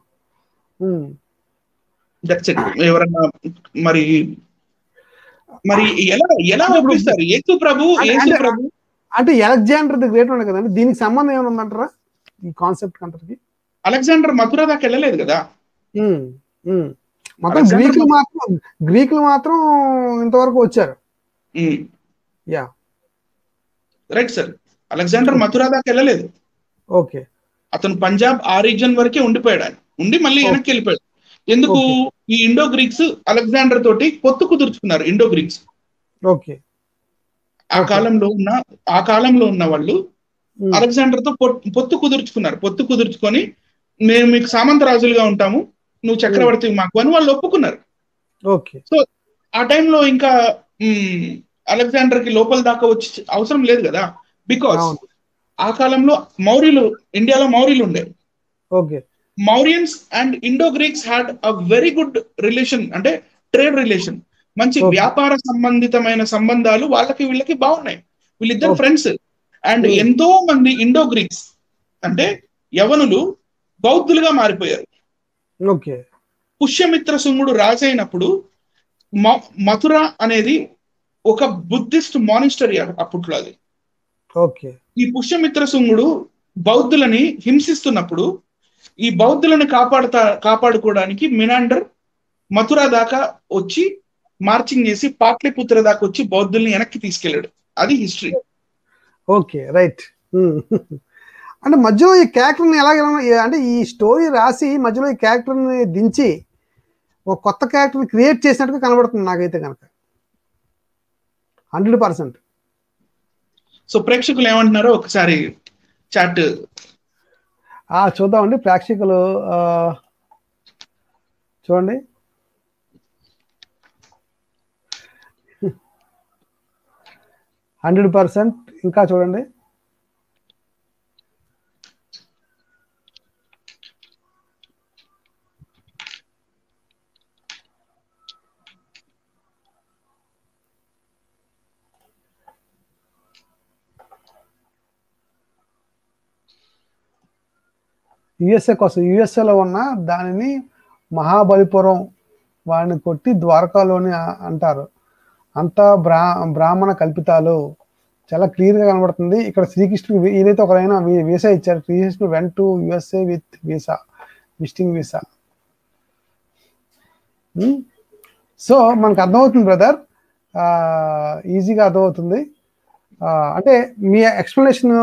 ఎవరన్నా మరి ఎలా ఒప్పిస్తారు? యేసు ప్రభు అంటే అలెగ్జాండర్ ది గ్రేట్ ఉండే కదండి, దీనికి సంబంధం ఏమైనా ఉందంటారా ఈ కాన్సెప్ట్ కంతకి? అలెగ్జాండర్ మథుర దాకా వెళ్ళలేదు కదా. మొత్తం గ్రీకులు మాత్రం ఇంతవరకు వచ్చారు. Right sir. అలెగ్జాండర్ మథుర దాకా వెళ్ళలేదు. ఓకే. అతను పంజాబ్ ఆ రీజన్ వరకే ఉండిపోయాడు. ఆయన ఉండి మళ్ళీ వెనక్కి వెళ్ళిపోయాడు. ఎందుకు? ఈ ఇండో గ్రీక్స్ అలెగ్జాండర్ తోటి పొత్తు కుదుర్చుకున్నారు. ఇండో గ్రీక్స్ ఆ కాలంలో ఉన్న వాళ్ళు అలెగ్జాండర్ తో పొత్తు కుదుర్చుకున్నారు. పొత్తు కుదుర్చుకొని మేము మీకు సామంత రాజులుగా ఉంటాము, నువ్వు చక్రవర్తి మాకు అని వాళ్ళు ఒప్పుకున్నారు. సో ఆ టైంలో ఇంకా అలెగ్జాండర్ కి లోపల దాకా వచ్చి అవసరం లేదు కదా, బికాస్ ఆ కాలంలో ఇండియాలో మౌర్యులు ఉండే. Mauryans and Indo Greeks had a very good relation, అంటే ట్రేడ్ రిలేషన్, మంచి వ్యాపార సంబంధితమైన సంబంధాలు వాళ్ళకి వీళ్ళకి బాగున్నాయి. వీళ్ళిద్దరు ఫ్రెండ్స్. అండ్ ఎంతో మంది ఇండో గ్రీక్స్ అంటే యవనులు బౌద్ధులుగా మారిపోయారు. పుష్యమిత్ర శుంగుడు రాజైనప్పుడు మథుర అనేది ఒక బుద్ధిస్ట్ మానిస్టరీ అప్పట్లో అది. ఓకే. ఈ పుష్యమిత్ర శుంగుడు బౌద్ధులని హింసిస్తున్నప్పుడు ఈ బౌద్ధులను కాపాడుకోవడానికి మినాండర్ మథుర దాకా వచ్చి మార్చింగ్ చేసి పాట్లిపుత్ర దాకా వచ్చి బౌద్ధుల్ని వెనక్కి తీసుకెళ్ళాడు. అది హిస్టరీ. Okay, right. అంటే మధ్యలో ఈ క్యారెక్టర్ని అంటే ఈ స్టోరీ రాసి మధ్యలో ఈ క్యారెక్టర్ని దించి ఒక కొత్త క్యారెక్టర్ని క్రియేట్ చేసినట్టుగా కనబడుతుంది నాకైతే కనుక 100%. సో ప్రేక్షకులు ఏమంటున్నారో ఒకసారి చాట్ చూద్దామండి. ప్రేక్షకులు చూడండి. %. ఇంకా చూడండి. యుఎస్ఏ కోసం యుఎస్ఏలో ఉన్న దానిని మహాబలిపురం వాడిని కొట్టి ద్వారకాలోని అంటారు. అంతా బ్రాహ్మణ కల్పితాలు. చాలా క్లియర్గా కనబడుతుంది. ఇక్కడ శ్రీకృష్ణుడు ఏదైతే ఒకరైనా వీసా ఇచ్చారు. శ్రీకృష్ణుడు went to USA with visa, visiting visa. So మనకు అర్థమవుతుంది బ్రదర్, ఈజీగా అర్థమవుతుంది. అంటే మీ ఎక్స్ప్లెనేషన్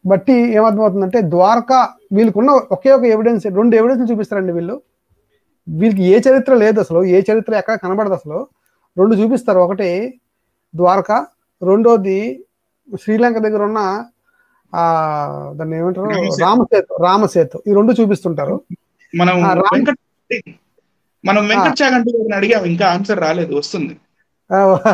బట్టి ఏమర్థమవుతుందంటే ద్వారకా వీళ్ళకున్న ఒకే ఒక ఎవిడెన్స్, 2 ఎవిడెన్స్ చూపిస్తారండి వీళ్ళకి ఏ చరిత్ర లేదు అసలు, ఏ చరిత్ర ఎక్కడ కనబడదు అసలు. 2 చూపిస్తారు. ఒకటి ద్వారకా, రెండోది శ్రీలంక దగ్గర ఉన్న దాన్ని ఏమంటారు రామసేతు. ఈ 2 చూపిస్తుంటారు. మనం వెంకట చాగంటి గారిని అడిగాం, ఇంకా ఆన్సర్ రాలేదు, వస్తుంది.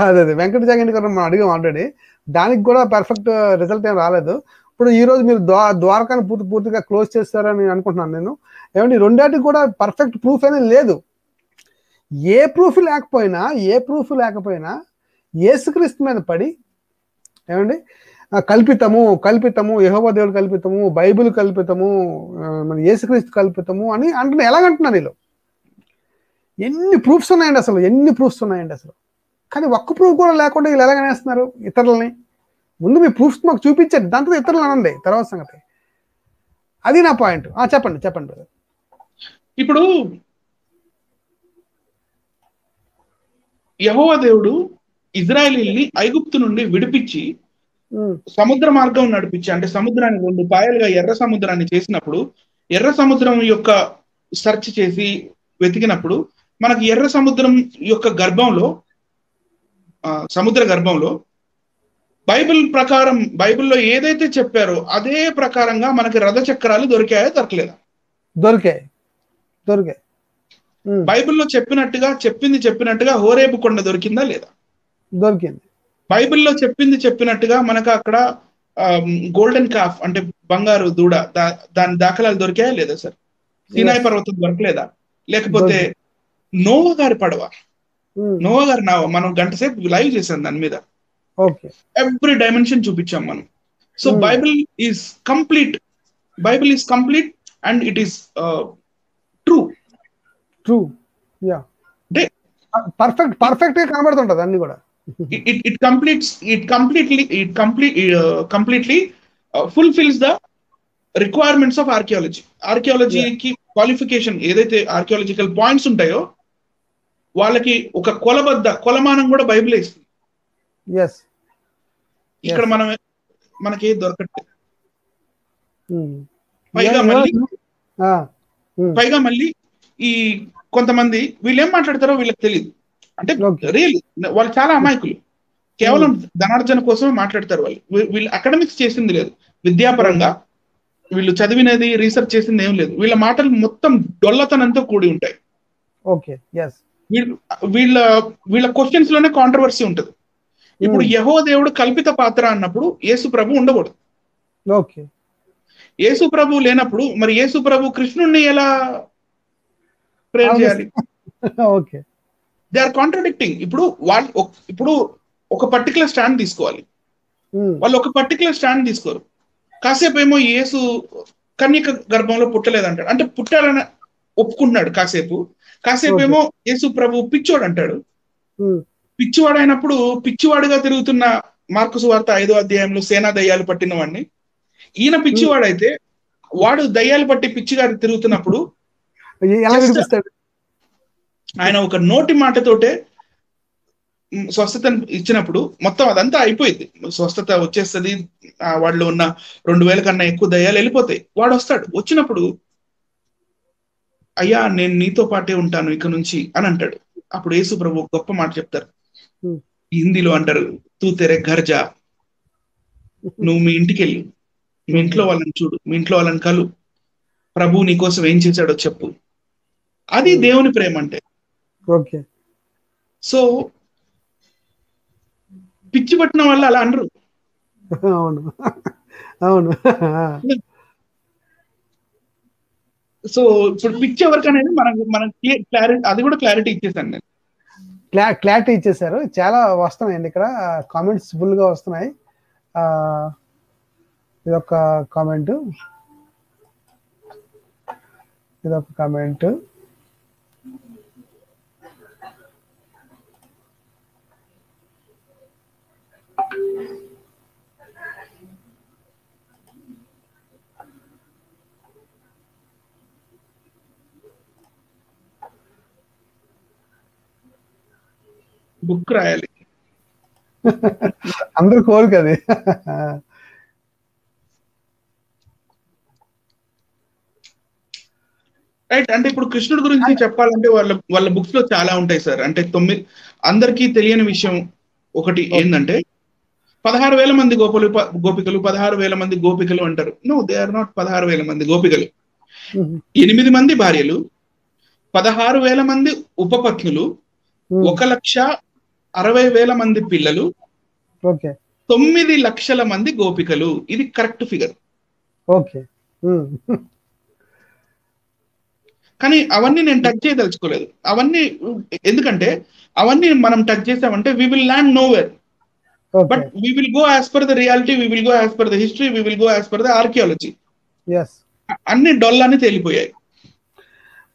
అదే వెంకట చాగంటి గారిని మనం అడిగాం ఆల్రెడీ. దానికి కూడా పర్ఫెక్ట్ రిజల్ట్ ఏం రాలేదు. ఇప్పుడు ఈ రోజు మీరు ద్వారకాని పూర్తిగా క్లోజ్ చేస్తారని అనుకుంటున్నాను నేను. ఏమంటే 2 కూడా పర్ఫెక్ట్ ప్రూఫ్ అనేది లేదు. ఏ ప్రూఫ్ లేకపోయినా యేసుక్రీస్తు మీద పడి ఏమండి కల్పితము యెహోవా దేవుడు కల్పితము, బైబిల్ కల్పితము, మన యేసుక్రీస్తు కల్పితము అని ఎలాగంటున్నారు వీళ్ళు. ఎన్ని ప్రూఫ్స్ ఉన్నాయండి అసలు. కానీ ఒక్క ప్రూఫ్ కూడా లేకుండా వీళ్ళు ఎలాగనేస్తున్నారు ఇతరులని. ముందు మీ ప్రూఫ్స్ మాకు చూపించండి, దాంతో ఇతరులు అనండి, తర్వాత సంగతి. అది నా పాయింట్. చెప్పండి బ్రదర్. ఇప్పుడు యెహోవా దేవుడు ఇజ్రాయేలీల్ని ఐగుప్తు నుండి విడిపించి సముద్ర మార్గం నడిపించి, అంటే సముద్రాన్ని 2 పాయలుగా ఎర్ర సముద్రాన్ని చేసినప్పుడు, ఎర్ర సముద్రం యొక్క సెర్చ్ చేసి వెతికినప్పుడు మనకి ఎర్ర సముద్రం యొక్క సముద్ర గర్భంలో బైబిల్ ప్రకారం, బైబిల్లో ఏదైతే చెప్పారో అదే ప్రకారంగా మనకి రథ చక్రాలు దొరికాయో దొరకలేదా? దొరికాయి. బైబిల్లో చెప్పినట్టుగా హోరేబు కొండ దొరికిందా లేదా? దొరికింది. బైబిల్లో చెప్పినట్టుగా మనకు అక్కడ గోల్డెన్ కాఫ్ అంటే బంగారు దూడ, దాని దాఖలాలు దొరికాయా లేదా సార్? సీనాయి పర్వతం దొరకలేదా? లేకపోతే నోవా గారి పడవ, నోవా గారి నావ, మనం గంట సేపు లైవ్ చేసాం దాని మీద. ఎవ్రీ డైమెన్షన్ చూపించాం మనం. So Bible is complete and it is true. అంటే పర్ఫెక్ట్ గా కనబడుతుంటది అన్ని కూడా. it completely fulfills the requirements of archaeology కి క్వాలిఫికేషన్ ఏదైతే ఆర్కియాలజికల్ పాయింట్స్ ఉంటాయో వాళ్ళకి ఒక కొలమానం కూడా బైబిలే ఇస్తుంది. ఇక్కడ మనకి దొరకట్లేదు. పైగా మళ్ళీ ఈ కొంతమంది వీళ్ళు ఏం మాట్లాడతారో వీళ్ళకి తెలియదు. అంటే రియల్లీ వాళ్ళు చాలా అమాయకులు, కేవలం ధనార్జన కోసమే మాట్లాడతారు. వీళ్ళు అకాడమిక్స్ చేసింది లేదు, విద్యాపరంగా వీళ్ళు చదివినది రీసెర్చ్ చేసింది ఏం లేదు. వీళ్ళ మాటలు మొత్తం డొల్లతనంతో కూడి ఉంటాయి. వీళ్ళ క్వశ్చన్స్ లోనే కాంట్రవర్సీ ఉంటుంది. ఇప్పుడు యెహోవా దేవుడు కల్పిత పాత్ర అన్నప్పుడు యేసు ప్రభు ఉండకూడదు. యేసు ప్రభు లేనప్పుడు మరి యేసు ప్రభు కృష్ణుణ్ణి ఎలా ప్రేమ చేయాలి? They are contradicting. ఇప్పుడు ఒక పర్టికులర్ స్టాండ్ తీసుకోవాలి, వాళ్ళు ఒక పర్టికులర్ స్టాండ్ తీసుకోరు. కాసేపు ఏమో యేసు కన్యక గర్భంలో పుట్టలేదంటాడు, అంటే పుట్టారని ఒప్పుకుంటున్నాడు కాసేపు Okay. ఏమో యేసు ప్రభు పిచ్చోడు అంటాడు. Hmm. పిచ్చివాడు అయినప్పుడు పిచ్చివాడుగా తిరుగుతున్న మార్కు సువార్త 5వ అధ్యాయంలో సేనా దయ్యాలు పట్టిన వాడిని, ఈయన పిచ్చివాడైతే వాడు దయ్యాలు పట్టి పిచ్చిగా తిరుగుతున్నప్పుడు ఎలా just వినిపిస్తాడు? ఆయన ఒక నోటి మాటతోటే స్వస్థత ఇచ్చినప్పుడు మొత్తం అదంతా అయిపోయింది, స్వస్థత వచ్చేస్తుంది, వాళ్ళు ఉన్న 2000 కన్నా ఎక్కువ దయ్యాలు వెళ్ళిపోతాయి. వాడు వస్తాడు, వచ్చినప్పుడు అయ్యా నేను నీతో పాటే ఉంటాను ఇక నుంచి అని అంటాడు. అప్పుడు యేసు ప్రభు ఒక గొప్ప మాట చెప్తారు, Hmm. హిందీలో అంటారు, తూ తెరే ఘర్ జా, నువ్వు మీ ఇంటికి వెళ్ళు, మీ ఇంట్లో వాళ్ళని చూడు, మీ ఇంట్లో వాళ్ళని కలు, ప్రభు నీ కోసం ఏం చేశాడో చెప్పు. అది దేవుని ప్రేమ అంటే. ఓకే. సో పిచ్చి పట్టిన వాళ్ళు అలా అనరు. అవును అవును. సో ఇప్పుడు పిచ్చి ఎవరికనేది మనం క్లారిటీ, అది కూడా క్లారిటీ ఇచ్చేసాను నేను. క్లారిటీ ఇచ్చేసారు. చాలా వస్తున్నాయండి ఇక్కడ కామెంట్స్, ఫుల్ గా వస్తున్నాయి. ఇదొక కామెంట్, బుక్ రాయాలి అందరూ కోరిక అది. రైట్. అంటే ఇప్పుడు కృష్ణుడి గురించి చెప్పాలంటే వాళ్ళ బుక్స్ లో చాలా ఉంటాయి సార్. అంటే అందరికీ తెలియని విషయం ఒకటి ఏంటంటే 16,000 మంది గోపికలు 16,000 మంది గోపికలు అంటారు. నో, దే ఆర్ నాట్ 16,000 మంది గోపికలు. 8 మంది భార్యలు, 16,000 మంది ఉపపత్నులు, 1,60,000 మంది పిల్లలు, 9 లక్షల మంది గోపికలు. ఇది కరెక్ట్ ఫిగర్. ఓకే. కానీ అవన్నీ నేను టచ్ చేయదలుచుకోలేదు. అవన్నీ ఎందుకంటే అవన్నీ మనం టచ్ చేసామంటే we will land nowhere. But we will go as per the reality, we will go as per the history, we will go as per the archaeology. అన్ని డొల్లాని తేలిపోయాయి.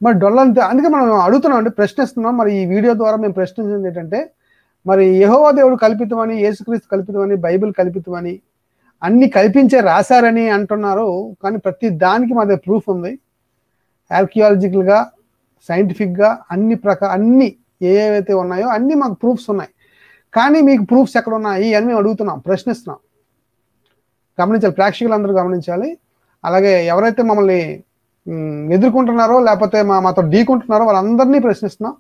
మరి డొల్లని అందుకే మనం అడుగుతున్నాం అంటే ప్రశ్నిస్తున్నాం. మరి ఈ వీడియో ద్వారా మేము ప్రశ్నించింది ఏంటంటే, మరి యెహోవా దేవుడు కల్పితమని, యేసుక్రీస్తు కల్పితమని, బైబిల్ కల్పితమని, అన్ని కల్పించే రాశారని అంటున్నారు. కానీ ప్రతి దానికి మా దగ్గర ప్రూఫ్ ఉంది. ఆర్కియాలజికల్ గా, సైంటిఫిక్ గా అన్ని ఏవైతే ఉన్నాయో అన్ని మాకు ప్రూఫ్స్ ఉన్నాయి. కానీ మీకు ప్రూఫ్స్ ఎక్కడ ఉన్నాయి అని మేము అడుగుతున్నాం, ప్రశ్నిస్తున్నాం. గమనించాలి, ప్రేక్షకులందరూ గమనించాలి. అలాగే ఎవరైతే మమ్మల్ని ఎదుర్కొంటున్నారో లేకపోతే మాతో ఢీకుంటున్నారో వాళ్ళందరినీ ప్రశ్నిస్తున్నాం.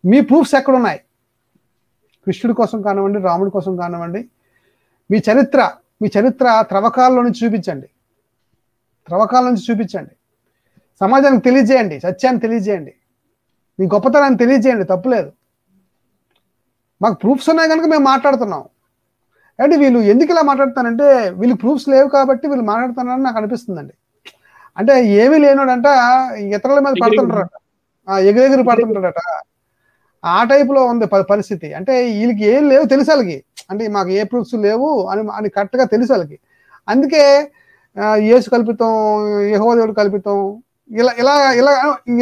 మీ ప్రూఫ్స్ ఎక్కడ ఉన్నాయి? కృష్ణుడి కోసం కానివ్వండి, రాముడి కోసం కానివ్వండి, మీ చరిత్ర త్రవ్వకాల్లో నుంచి చూపించండి. సమాజానికి తెలియజేయండి, సత్యాన్ని తెలియజేయండి, మీ గొప్పతనాన్ని తెలియజేయండి. తప్పులేదు. మాకు ప్రూఫ్స్ ఉన్నాయి కనుక మేము మాట్లాడుతున్నాం. అంటే వీళ్ళు ఎందుకు ఇలా మాట్లాడుతానంటే వీళ్ళకి ప్రూఫ్స్ లేవు కాబట్టి వీళ్ళు మాట్లాడుతున్నారని నాకు అనిపిస్తుందండి. అంటే ఏమీ లేనోడంట ఇతరుల మీద పడుతుంటారట, ఎగిరెగిరి పడుతుంటాడట. ఆ టైపులో ఉంది పరిస్థితి. అంటే వీళ్ళకి ఏం లేవు తెలుసు వాళ్ళకి, అంటే మాకు ఏ ప్రూఫ్స్ లేవు అని కరెక్ట్గా తెలుసు వాళ్ళకి. అందుకే యేసు కల్పితం, యెహోవా దేవుడు కల్పితం, ఇలా ఇలా ఇలా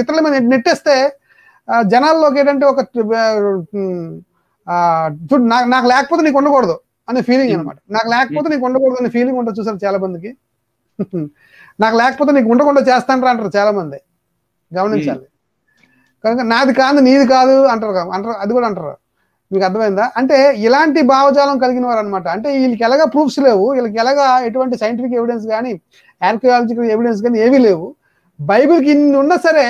ఇతరుల మీద నెట్టేస్తే జనాల్లోకి ఏంటంటే ఒక చూడు నాకు లేకపోతే నీకు ఉండకూడదు అనే ఫీలింగ్ అనమాట. నాకు లేకపోతే నీకు ఉండకూడదు అనే ఫీలింగ్ ఉంటుంది చూసారు చాలా మందికి. నాకు లేకపోతే నీకు ఉండకుండా చేస్తాంటారా అంటారు చాలా మంది. గమనించాలి. కనుక నాది కాదు నీది కాదు అంటారు, అది కూడా అంటారు. మీకు అర్థమైందా? అంటే ఇలాంటి భావజాలం కలిగిన వారు అనమాట. అంటే వీళ్ళకి ఎలాగా ప్రూఫ్స్ లేవు, వీళ్ళకి ఎలాగా ఎటువంటి సైంటిఫిక్ ఎవిడెన్స్ కానీ ఆర్కియాలజికల్ ఎవిడెన్స్ కానీ ఏమీ లేవు. బైబిల్కి ఇన్ని ఉన్నా సరే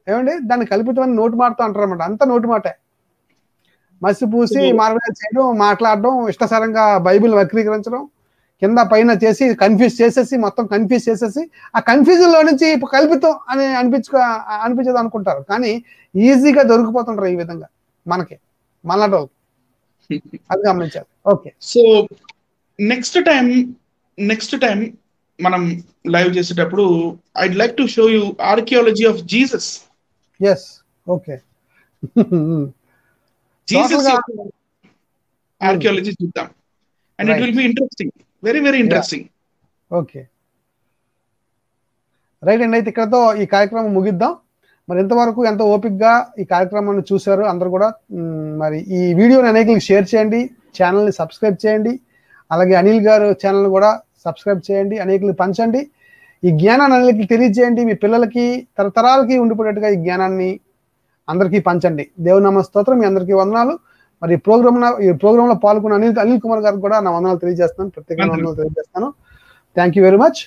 ఏమండి దాన్ని కల్పితమని నోటు మాటతో అంటారు అనమాట. అంత నోటు మాటే, మసిపూసి మార్గం చేయడం, మాట్లాడడం, ఇష్టసరంగా బైబిల్ వక్రీకరించడం, కింద పైన చేసి మొత్తం కన్ఫ్యూజ్ చేసేసి ఆ కన్ఫ్యూజన్ లో నుంచి కల్పితం అని అనిపించదు అనుకుంటారు. కానీ ఈజీగా దొరికిపోతుంటారు ఈ విధంగా మనలాంటి వాళ్ళు. అది గమనించాలి. ఓకే. సో నెక్స్ట్ టైం మనం లైవ్ చేసేటప్పుడు I'd like to show you archaeology of Jesus. yes, okay. Jesus archaeology చూద్దాం. And it will be interesting, very very interesting. Okay, right అండి. అయితే ఇక్కడతో ఈ కార్యక్రమం ముగిద్దాం. మరి ఇంతవరకు ఎంతో ఓపికగా ఈ కార్యక్రమాన్ని చూశారు అందరూ కూడా. మరి ఈ వీడియోని అనేకలకు షేర్ చేయండి, ఛానల్ని సబ్స్క్రైబ్ చేయండి, అలాగే అనిల్ గారు ఛానల్ కూడా సబ్స్క్రైబ్ చేయండి, అనేకలకు పంచండి. ఈ జ్ఞానాన్ని అనేకలకు తెలియజేయండి. మీ పిల్లలకి తరతరాలకి ఉండిపోయేట్టుగా ఈ జ్ఞానాన్ని అందరికీ పంచండి. దేవుని నామ స్తోత్రం. మీ అందరికీ వందనాలు. మరి ఈ ప్రోగ్రాంలో పాల్గొన్న అనిల్ కుమార్ గారికి కూడా నా వందనాలు తెలియజేస్తున్నాను, ప్రత్యేకంగా వందనాలు తెలియజేస్తాను. Thank you very much.